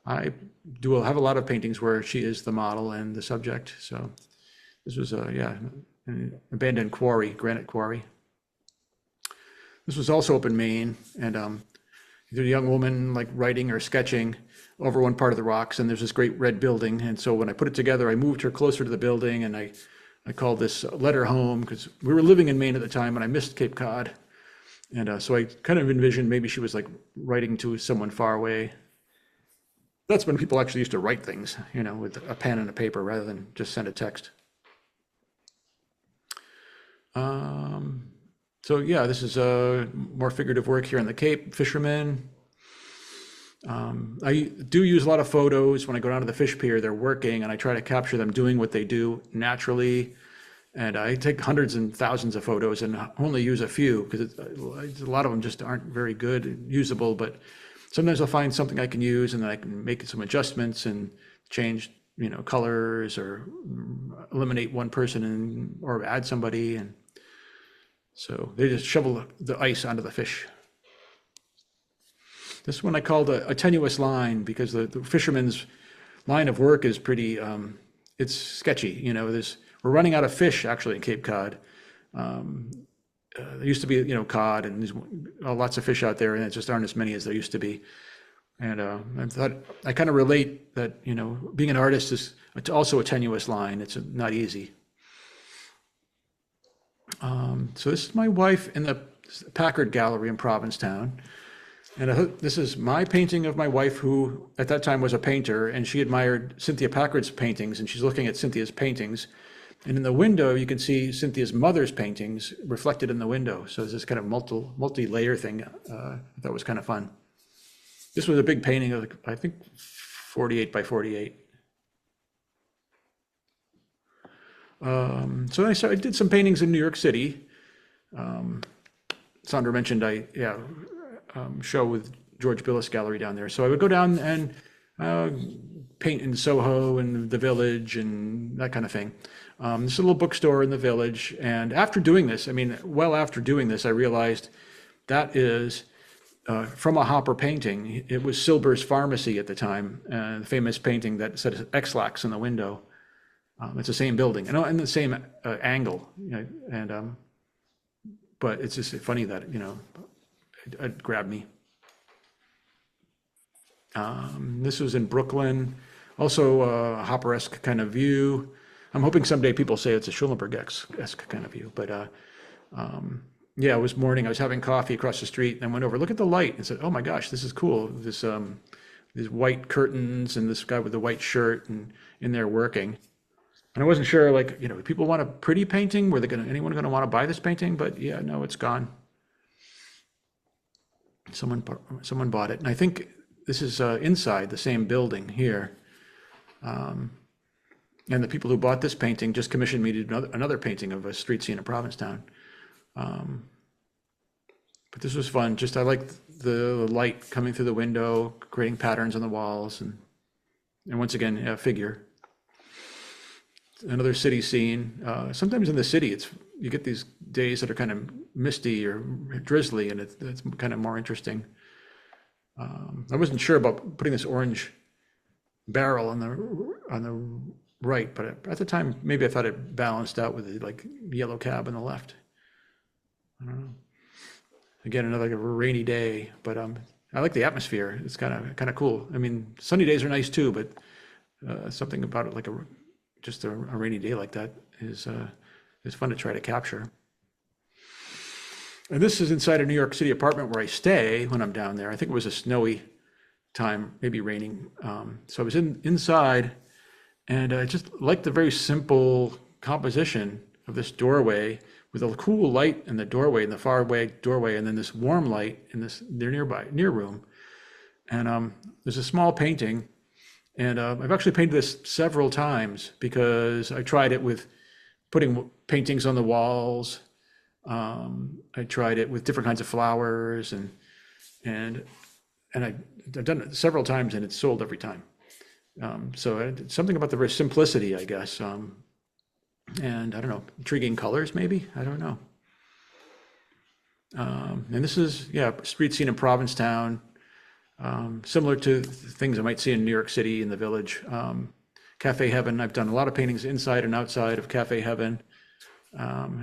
I have a lot of paintings where she is the model and the subject. So this was an abandoned quarry, granite quarry. This was also up in Maine, and there's a young woman like writing or sketching over one part of the rocks, and there's this great red building. And so when I put it together, I moved her closer to the building, and I called this letter home, because we were living in Maine at the time, and I missed Cape Cod. And so I kind of envisioned maybe she was like writing to someone far away. That's when people actually used to write things, with a pen and a paper rather than just send a text. So yeah, this is more figurative work here on the Cape, fishermen. I do use a lot of photos when I go down to the fish pier. They're working, and I try to capture them doing what they do naturally. And I take hundreds and thousands of photos and only use a few, because a lot of them just aren't very good and usable. But sometimes I'll find something I can use, and then I can make some adjustments and change, colors, or eliminate one person or add somebody. And so they just shovel the ice onto the fish. This one I called a tenuous line, because the fisherman's line of work is pretty, it's sketchy. We're running out of fish actually in Cape Cod. There used to be, cod, and there's lots of fish out there, and it just aren't as many as there used to be. And I thought I kind of relate that, being an artist is also a tenuous line. It's not easy. So this is my wife in the Packard Gallery in Provincetown. And this is my painting of my wife, who at that time was a painter, and she admired Cynthia Packard's paintings, and she's looking at Cynthia's paintings. And in the window, you can see Cynthia's mother's paintings reflected in the window. So there's this kind of multi-layer thing. That was kind of fun. This was a big painting of, I think, 48 by 48. So I did some paintings in New York City. Sandra mentioned show with George Billis Gallery down there. So I would go down and paint in Soho and the Village and that kind of thing. There's a little bookstore in the Village. And after doing this, after doing this, I realized that is from a Hopper painting. It was Silber's Pharmacy at the time, the famous painting that said X-Lax in the window. It's the same building and the same angle, but it's just funny that, it grabbed me. This was in Brooklyn, also a Hopper-esque kind of view. I'm hoping someday people say it's a Schulenburg-esque kind of view, but it was morning. I was having coffee across the street, and I went over, look at the light, and said, oh my gosh, this is cool. These white curtains and this guy with the white shirt and in there working. And I wasn't sure, people want a pretty painting? Anyone going to want to buy this painting? But yeah, no, it's gone. Someone bought it. And I think this is inside the same building here. And the people who bought this painting just commissioned me to do another painting of a street scene in Provincetown. But this was fun. I liked the light coming through the window, creating patterns on the walls. And once again, a figure. Another city scene. Sometimes in the city, you get these days that are kind of misty or drizzly, and it's kind of more interesting. I wasn't sure about putting this orange barrel on the right, but at the time, maybe I thought it balanced out with the like yellow cab on the left. I don't know. Again, another like a rainy day, but I like the atmosphere. It's kind of cool. I mean, sunny days are nice too, but something about it, like just a rainy day like that is fun to try to capture. And this is inside a New York City apartment where I stay when I'm down there. I think it was a snowy time, maybe raining. So I was inside, and I just liked the very simple composition of this doorway with a cool light in the doorway, in the far away doorway, and then this warm light in this near room. And there's a small painting, and I've actually painted this several times because I tried it with putting paintings on the walls. I tried it with different kinds of flowers, and I've done it several times, and it's sold every time. So something about the very simplicity, I guess. And I don't know, intriguing colors, maybe? I don't know. And this is, yeah, street scene in Provincetown, similar to things I might see in New York City in the Village. Cafe Heaven, I've done a lot of paintings inside and outside of Cafe Heaven.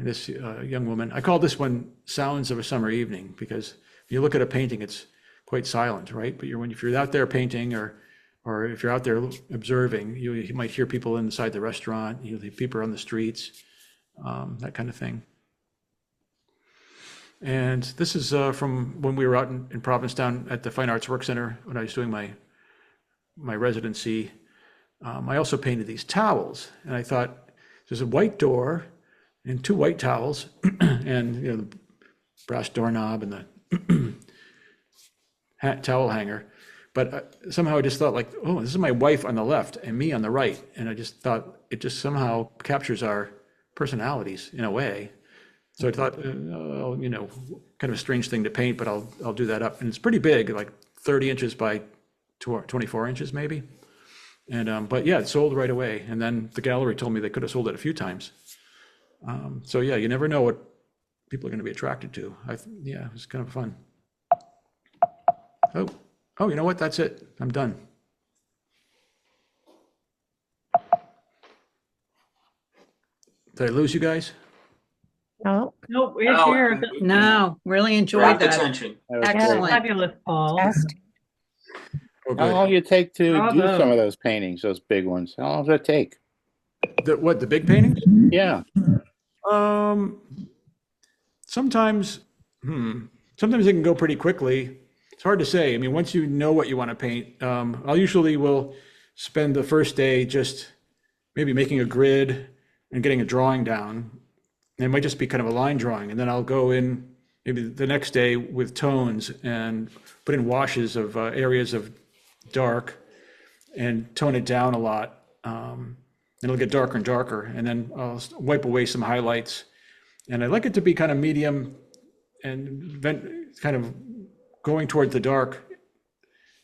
This young woman, I call this one Sounds of a Summer Evening, because if you look at a painting, it's quite silent, right? But if you're out there painting, or if you're out there observing, you might hear people inside the restaurant, you'll hear people on the streets, that kind of thing. And this is from when we were out in Provincetown at the Fine Arts Work Center when I was doing my residency. I also painted these towels, and I thought there's a white door and two white towels, and the brass doorknob and the towel hanger. But somehow I just thought, like, oh, this is my wife on the left and me on the right. And I just thought it just somehow captures our personalities in a way. So I thought, kind of a strange thing to paint, but I'll do that up. And it's pretty big, like 30 inches by 24 inches maybe. And but yeah, it sold right away. And then the gallery told me they could have sold it a few times. So yeah, you never know what people are going to be attracted to. Yeah, it was kind of fun. Oh, you know what? That's it. I'm done. Did I lose you guys? No, Nope, we're No, here. no, really enjoyed Rapt that. attention. That was Excellent. great. Fabulous, Paul. Best. Oh, How long good. do you take to do Bravo. some of those paintings, those big ones? How long does it take? The big paintings? Yeah. Sometimes, sometimes it can go pretty quickly. It's hard to say. I mean, once you know what you want to paint, I'll usually will spend the first day just maybe making a grid and getting a drawing down. And it might just be kind of a line drawing, and then I'll go in maybe the next day with tones and put in washes of areas of dark and tone it down a lot. It'll get darker and darker, and then I'll wipe away some highlights. And I like it to be kind of medium and kind of going toward the dark.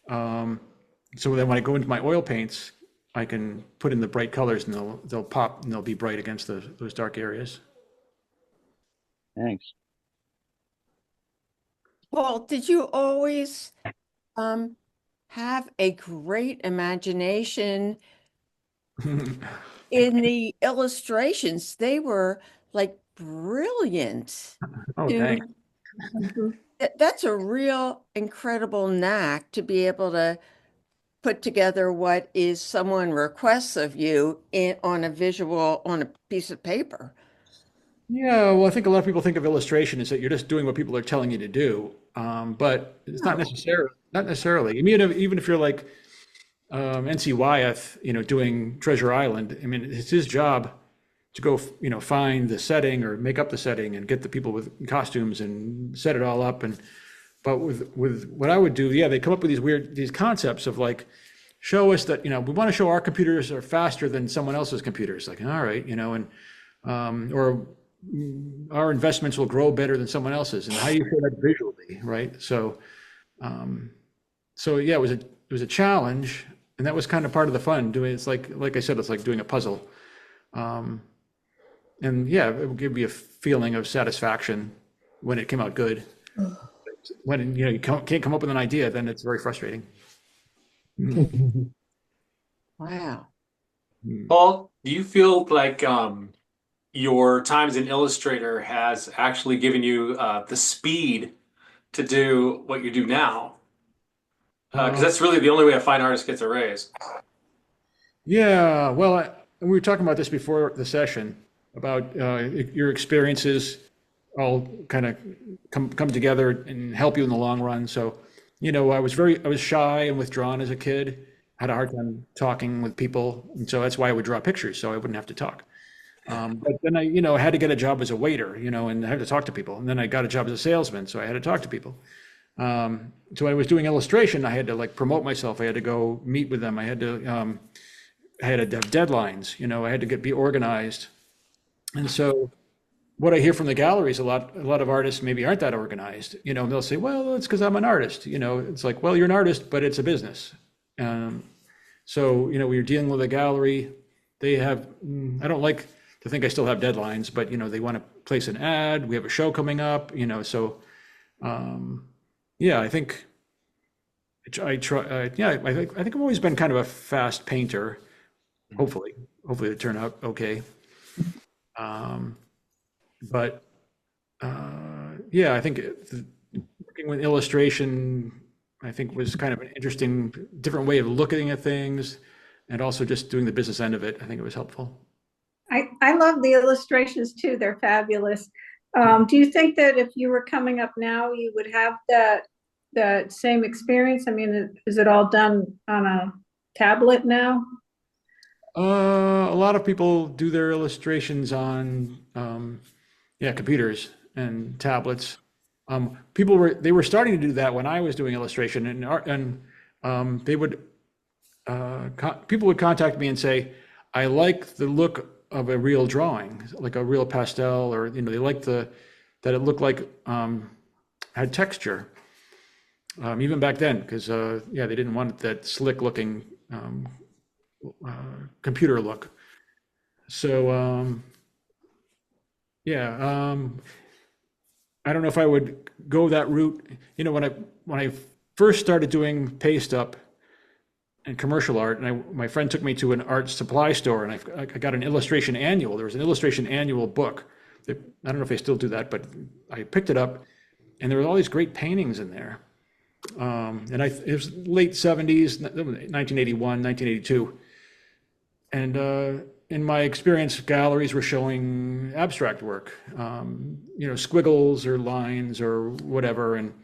So then when I go into my oil paints, I can put in the bright colors, and they'll pop and they'll be bright against those dark areas. Thanks. Paul, did you always have a great imagination in the illustrations? They were like brilliant. Oh, Dude, thanks. that's a real incredible knack to be able to put together what is someone requests of you on a piece of paper. Yeah, well, I think a lot of people think of illustration as that you're just doing what people are telling you to do, but it's not necessarily. I mean, even if you're like NC Wyeth, doing Treasure Island. I mean, it's his job to go, find the setting or make up the setting and get the people with costumes and set it all up. But with what I would do, yeah, they come up with these concepts of like, show us that, we want to show our computers are faster than someone else's computers. Like, all right, or our investments will grow better than someone else's. And how do you show that visually, right? So yeah, it was a challenge, and that was kind of part of the fun. It's like I said, it's like doing a puzzle. And yeah, it will give you a feeling of satisfaction when it came out good. When you can't come up with an idea, then it's very frustrating. Wow. Paul, do you feel like your time as an illustrator has actually given you the speed to do what you do now? Because Uh, that's really the only way a fine artist gets a raise. yeah, well, we were talking about this before the session about your experiences all kind of come together and help you in the long run. So, I was shy and withdrawn as a kid, had a hard time talking with people, and so that's why I would draw pictures so I wouldn't have to talk. But then I had to get a job as a waiter, and I had to talk to people. And then I got a job as a salesman, so I had to talk to people. So I was doing illustration. I had to like promote myself. I had to go meet with them. I had to have deadlines. I had to be organized. And so what I hear from the galleries, a lot of artists maybe aren't that organized. They'll say, "Well, it's because I'm an artist." It's like, well, you're an artist, but it's a business. Um, so when you're dealing with a gallery, they have. I don't like to think I still have deadlines, but they want to place an ad. We have a show coming up. So yeah, I think I try. Yeah, I think I've always been kind of a fast painter. Hopefully it turned out okay. Um, but yeah, I think working with illustration, I think was kind of an interesting, different way of looking at things, and also just doing the business end of it. I think it was helpful. I love the illustrations too. They're fabulous. Do you think that if you were coming up now, you would have that same experience? I mean, is it all done on a tablet now? A lot of people do their illustrations on, yeah, computers and tablets. They were starting to do that when I was doing illustration, and they would people would contact me and say, I like the look of a real drawing, like a real pastel, or they liked that it looked like had texture. Even back then, because yeah, they didn't want that slick looking computer look. So yeah, I don't know if I would go that route. When I first started doing paste up and commercial art, and my friend took me to an art supply store, and I got an illustration annual. There was an illustration annual book. I don't know if they still do that, but I picked it up, and there were all these great paintings in there. And it was late 70s, 1981, 1982. And in my experience, galleries were showing abstract work, squiggles or lines or whatever, and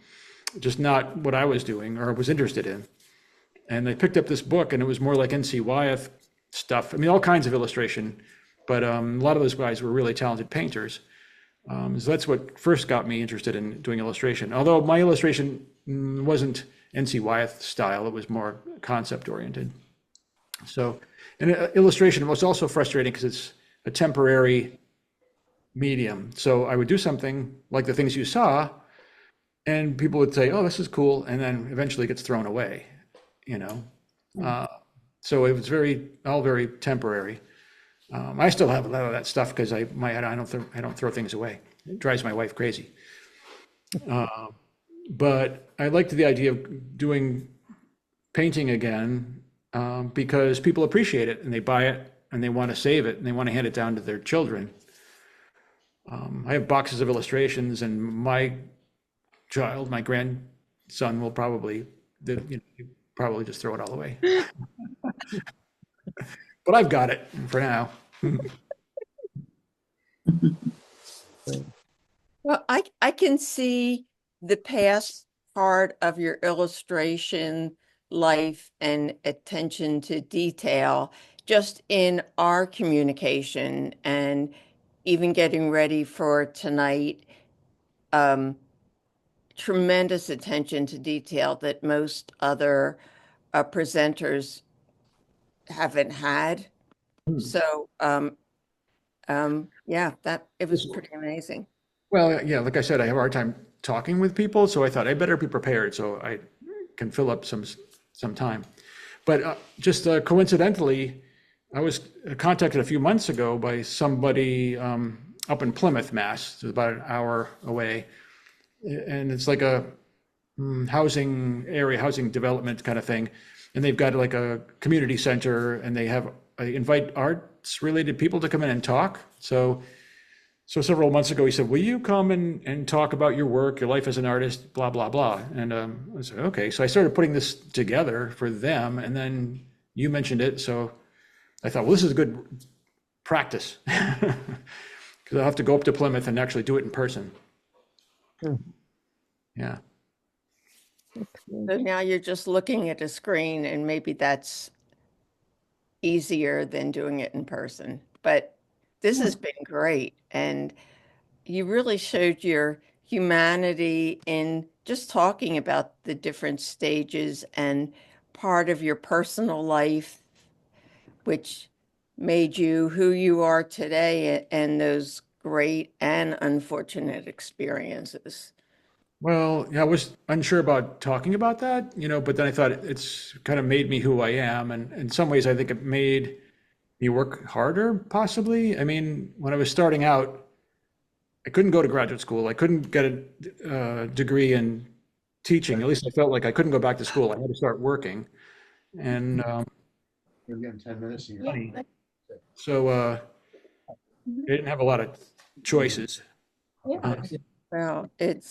just not what I was doing or was interested in. And they picked up this book, and it was more like N.C. Wyeth stuff. I mean, all kinds of illustration, but a lot of those guys were really talented painters. So that's what first got me interested in doing illustration. Although my illustration wasn't N.C. Wyeth style, it was more concept oriented. So, and illustration was also frustrating because it's a temporary medium. So I would do something like the things you saw, and people would say, "Oh, this is cool," and then eventually it gets thrown away. So it was all very temporary. I still have a lot of that stuff because I don't throw things away. It drives my wife crazy. But I liked the idea of doing painting again because people appreciate it and they buy it and they want to save it and they want to hand it down to their children. I have boxes of illustrations, and my grandson will probably just throw it all away. But I've got it for now. Well, I can see the past part of your illustration life and attention to detail just in our communication and even getting ready for tonight. Tremendous attention to detail that most other presenters haven't had. So, yeah, that it was pretty amazing. Well, yeah, like I said, I have a hard time talking with people, so I thought I better be prepared so I can fill up some time. But just coincidentally, I was contacted a few months ago by somebody up in Plymouth, Mass. It's about an hour away, and it's like a housing development kind of thing. And they've got like a community center, and they have I invite arts related people to come in and talk. So several months ago, he said, will you come and talk about your work, your life as an artist, blah, blah, blah. And I said, okay. So I started putting this together for them. And then you mentioned it. So I thought, well, this is a good practice because I'll have to go up to Plymouth and actually do it in person. Yeah. So now you're just looking at a screen, and maybe that's easier than doing it in person. But this has been great. And you really showed your humanity in just talking about the different stages and part of your personal life, which made you who you are today, and those great and unfortunate experiences. Well, yeah, I was unsure about talking about that, but then I thought it's kind of made me who I am. And in some ways, I think it made me work harder, possibly. I mean, when I was starting out, I couldn't go to graduate school. I couldn't get a degree in teaching. At least I felt like I couldn't go back to school. I had to start working. And You're getting 10 minutes here. funny. So I didn't have a lot of choices. Well, it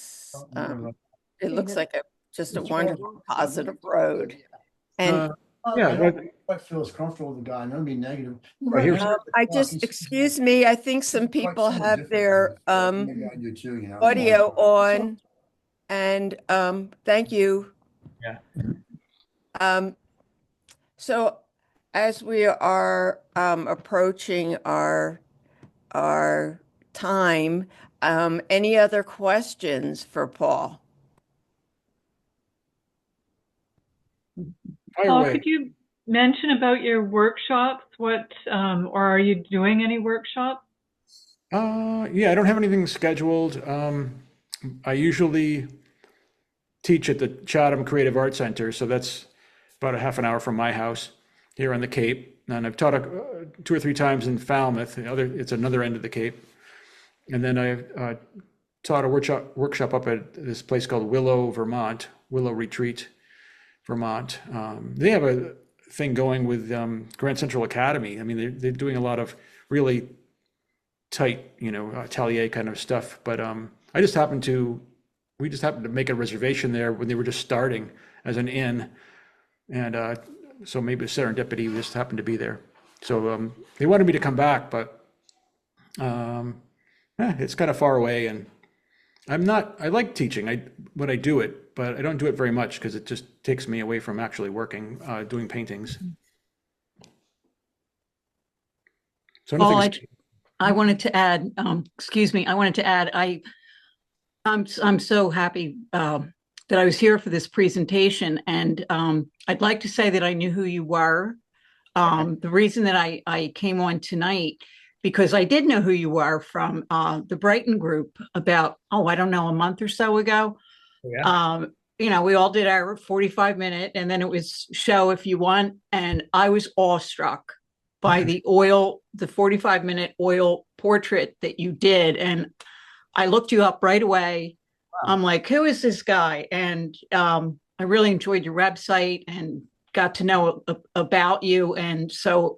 looks like just a wonderful, positive road. And Yeah, I but don't quite feel as comfortable with the guy. I'm gonna be negative. Right, here's- excuse me, I think some people have their Maybe I do too, you know. audio on, and thank you. Yeah. So as we are approaching our time, any other questions for Paul? fire Paul, away. could you mention about your workshops? Or are you doing any workshops? Yeah, I don't have anything scheduled. I usually teach at the Chatham Creative Arts Center, so that's about a half an hour from my house here on the Cape. And I've taught 2 or 3 times in Falmouth. It's another end of the Cape. And then I taught a workshop up at this place called Willow Retreat, Vermont. They have a thing going with Grand Central Academy. I mean, they're doing a lot of really tight, atelier kind of stuff. But we just happened to make a reservation there when they were just starting as an inn. And so maybe serendipity, we just happened to be there. So they wanted me to come back, but it's kind of far away. And I like teaching when I do it, but I don't do it very much because it just takes me away from actually working, doing paintings. So Paul, I wanted to add, I'm so happy that I was here for this presentation, and I'd like to say that I knew who you were. The reason that I came on tonight, because I did know who you were from the Brighton group about, I don't know, a month or so ago. Yeah. We all did our 45-minute, and then it was show if you want, and I was awestruck by the 45-minute oil portrait that you did. And I looked you up right away. Wow. I'm like, who is this guy? And I really enjoyed your website and got to know about you. And so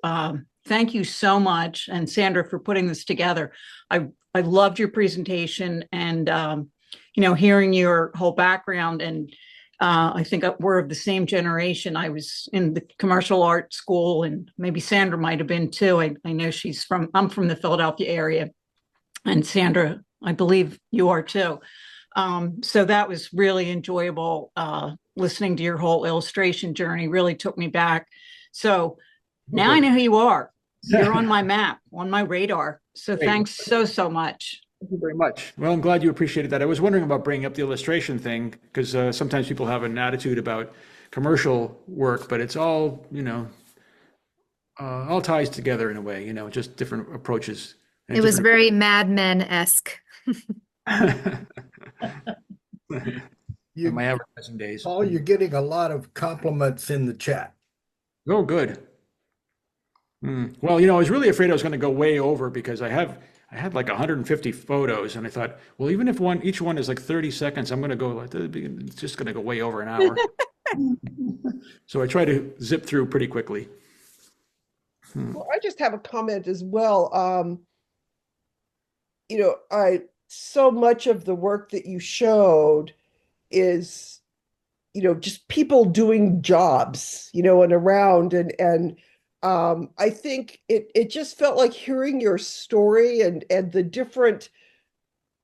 thank you so much. And Sandra, for putting this together. I loved your presentation and, hearing your whole background. And I think we're of the same generation. I was in the commercial art school, and maybe Sandra might have been too. I know I'm from the Philadelphia area, and Sandra, I believe you are too. So that was really enjoyable. Listening to your whole illustration journey really took me back. So now I know who you are. You're on my map, on my radar. So Great. Thanks so much. Thank you very much. Well, I'm glad you appreciated that. I was wondering about bringing up the illustration thing because sometimes people have an attitude about commercial work, but it's all, all ties together in a way, just different approaches. It was very Mad Men-esque. My advertising days. Paul, you're getting a lot of compliments in the chat. Oh, good. Well, I was really afraid I was going to go way over because I had like 150 photos, and I thought, well, even if each one is like 30 seconds, I'm going to go it's just going to go way over an hour. So I try to zip through pretty quickly. Well, I just have a comment as well. So much of the work that you showed is, just people doing jobs, and around and I think it just felt like hearing your story and the different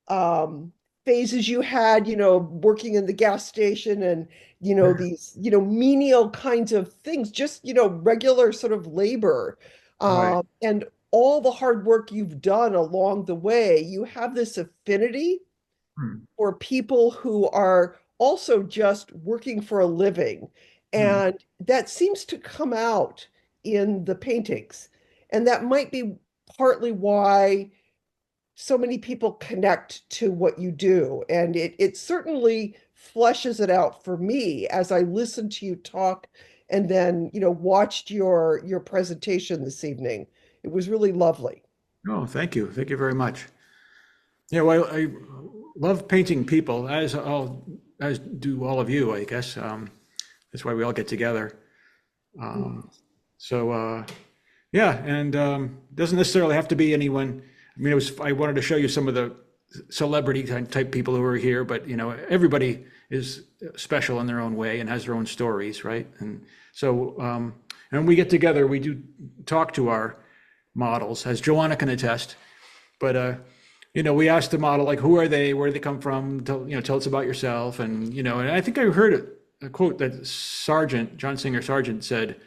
um phases you had, working in the gas station and these, menial kinds of things, just, regular sort of labor. Right. And all the hard work you've done along the way, you have this affinity Hmm. for people who are also just working for a living. Hmm. And that seems to come out in the paintings. And that might be partly why so many people connect to what you do. And it certainly fleshes it out for me as I listened to you talk and then, watched your presentation this evening. It was really lovely. Oh, thank you. Thank you very much. Yeah, well, I love painting people, as do all of you, I guess. That's why we all get together. So, yeah, and doesn't necessarily have to be anyone. I mean, I wanted to show you some of the celebrity type people who are here, but everybody is special in their own way and has their own stories, right? And so, and we get together, we do talk to our models, as Joanna can attest. But we asked the model, like, who are they, where do they come from, tell us about yourself. And I think I heard a quote that John Singer Sargent said.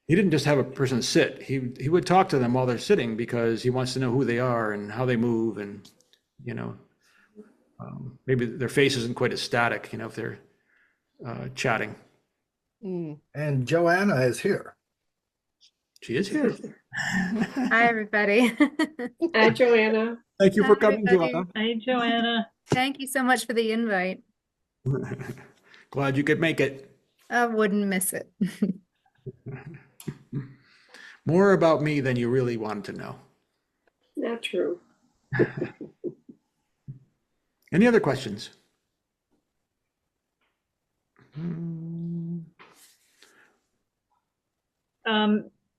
He didn't just have a person sit. He would talk to them while they're sitting because he wants to know who they are and how they move, and maybe their face isn't quite as static, if they're chatting. And Joanna is here. She is here. Hi, everybody. Hi, Joanna. Thank you Hi, for coming, everybody. Joanna. Hi, Joanna. Thank you so much for the invite. Glad you could make it. I wouldn't miss it. More about me than you really wanted to know. Not true. Any other questions?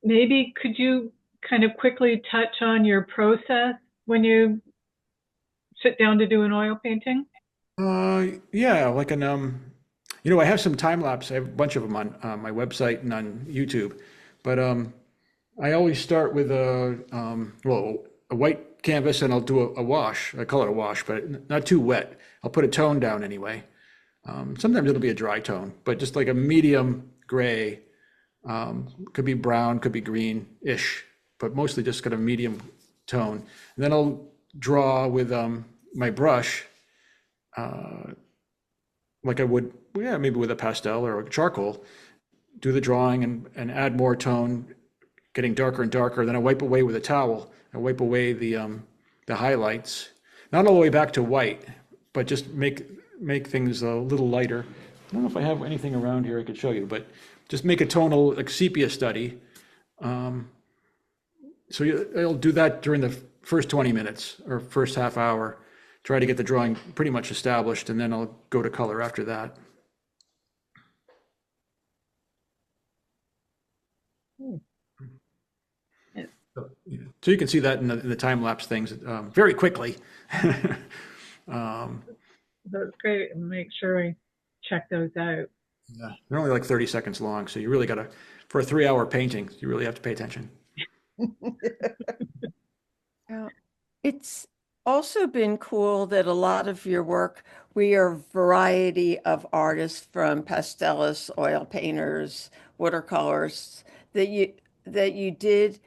Maybe could you kind of quickly touch on your process when you sit down to do an oil painting? Yeah, like I have some time lapse. I have a bunch of them on my website and on YouTube, but I always start with a white canvas, and I'll do a wash. I call it a wash, but not too wet. I'll put a tone down anyway. Sometimes it'll be a dry tone, but just like a medium gray. Could be brown, could be green-ish, but mostly just got a medium tone. And then I'll draw with my brush, like I would, maybe with a pastel or a charcoal, do the drawing and add more tone, getting darker and darker. Then I wipe away with a towel. I wipe away the highlights, not all the way back to white, but just make things a little lighter. I don't know if I have anything around here I could show you, but just make a tonal, like, sepia study. So I'll do that during the first 20 minutes or first half hour, try to get the drawing pretty much established, and then I'll go to color after that. So you can see that in the time lapse things very quickly. That's great. Make sure I check those out. Yeah, they're only like 30 seconds long, so you really got to, for a 3-hour painting, you really have to pay attention. It's also been cool that a lot of your work, we are a variety of artists, from pastelists, oil painters, watercolors, that you did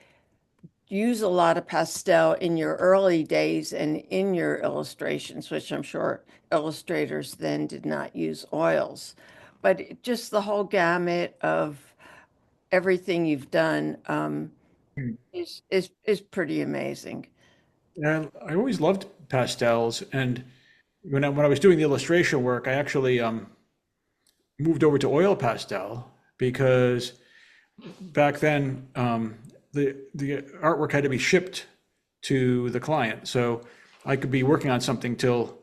use a lot of pastel in your early days and in your illustrations, which I'm sure illustrators then did not use oils. But just the whole gamut of everything you've done is pretty amazing. And I always loved pastels, and when I was doing the illustration work, I actually moved over to oil pastel because back then the artwork had to be shipped to the client. So I could be working on something till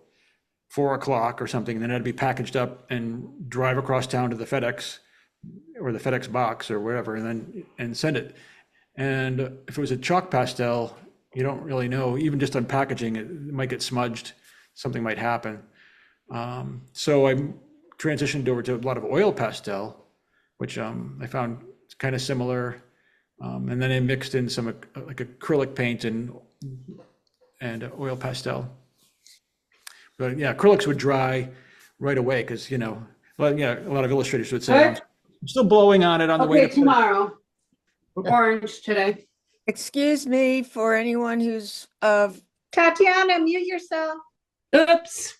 4 o'clock or something, and then it had to be packaged up and drive across town to the FedEx or the FedEx box or whatever, and send it. And if it was a chalk pastel, you don't really know, even just on packaging, it might get smudged, something might happen. So I transitioned over to a lot of oil pastel, which I found kind of similar. And then I mixed in some like acrylic paint and oil pastel. But yeah, acrylics would dry right away because, you know, well, yeah, a lot of illustrators would say, I'm still blowing on it on the way to tomorrow. Orange today. Excuse me for anyone who's Tatiana, mute yourself. Oops.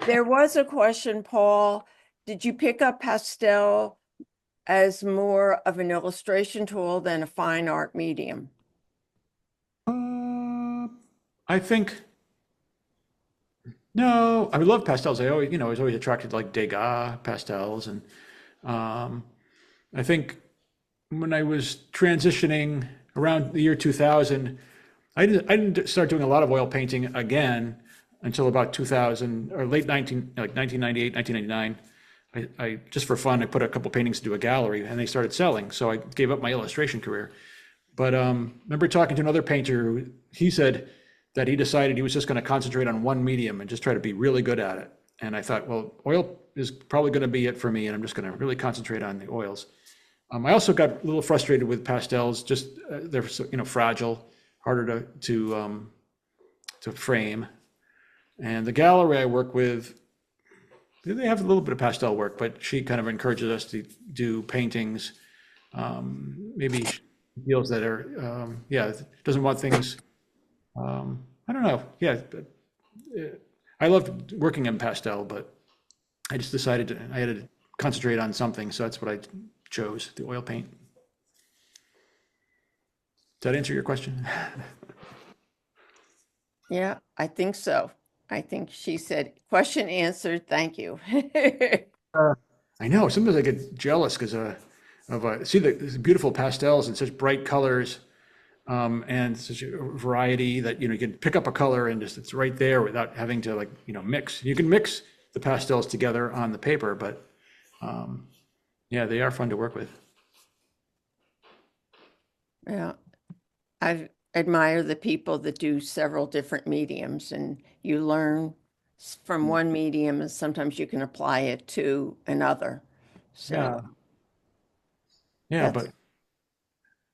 there was a question, Paul. Did you pick up pastel as more of an illustration tool than a fine art medium? I think, no, I love pastels. I always, you know, I was always attracted to like Degas pastels. And I think when I was transitioning around the year 2000, I didn't start doing a lot of oil painting again until about 2000 or late 1998, 1999. I just for fun, I put a couple paintings into a gallery and they started selling. So I gave up my illustration career. But remember talking to another painter, he said that he decided he was just going to concentrate on one medium and just try to be really good at it. And I thought, well, oil is probably going to be it for me, and I'm just going to really concentrate on the oils. I also got a little frustrated with pastels. Just they're so, you know, fragile, harder to frame. And the gallery I work with, they have a little bit of pastel work, but she kind of encourages us to do paintings. Maybe feels that are, yeah, doesn't want things. I don't know. Yeah, I loved working in pastel, but I just decided I had to concentrate on something, so that's what I chose, the oil paint. Does that answer your question? Yeah, I think so. I think she said, question answered, thank you. I know, sometimes I get jealous because see the beautiful pastels and such bright colors, and such a variety that, you know, you can pick up a color and just, it's right there without having to, like, you know, mix. You can mix the pastels together on the paper, but yeah, they are fun to work with. Yeah, I admire the people that do several different mediums, and you learn from one medium and sometimes you can apply it to another. So Yeah. Yeah, that's-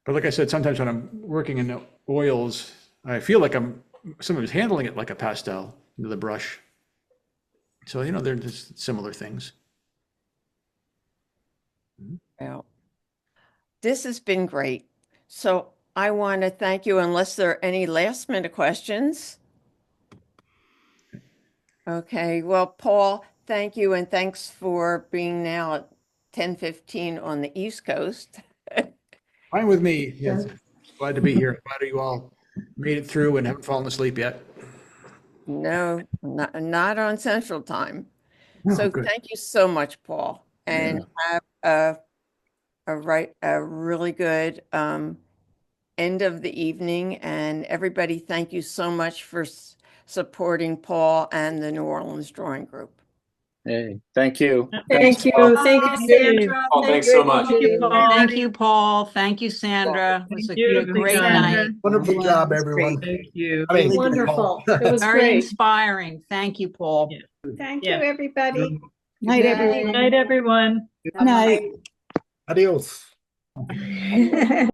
but like I said, sometimes when I'm working in oils, I feel like I'm sometimes handling it like a pastel into the brush. So, you know, they're just similar things. yeah. This has been great. So I want to thank you, unless there are any last minute questions. Okay, well, Paul, thank you, and thanks for being now at 10:15 on the East Coast. Fine with me. Yes. Glad to be here. Glad you all made it through and haven't fallen asleep yet. No, not on Central Time. Oh, So good. thank you so much, Paul, and have a really good end of the evening. And everybody, thank you so much for supporting Paul and the New Orleans Drawing Group. Hey, thank you. Thank you. Thank you, Sandra. Paul, thanks so much. Thank you, Paul. Thank you, Paul. Thank you, Sandra. It was Thank a you, great Sandra. night. Wonderful job, everyone. Thank you. I mean, Wonderful. It was Very great. inspiring. Thank you, Paul. Yeah. Thank you, Yeah. everybody. Night, everyone. Good night, everyone. Good night. Adios.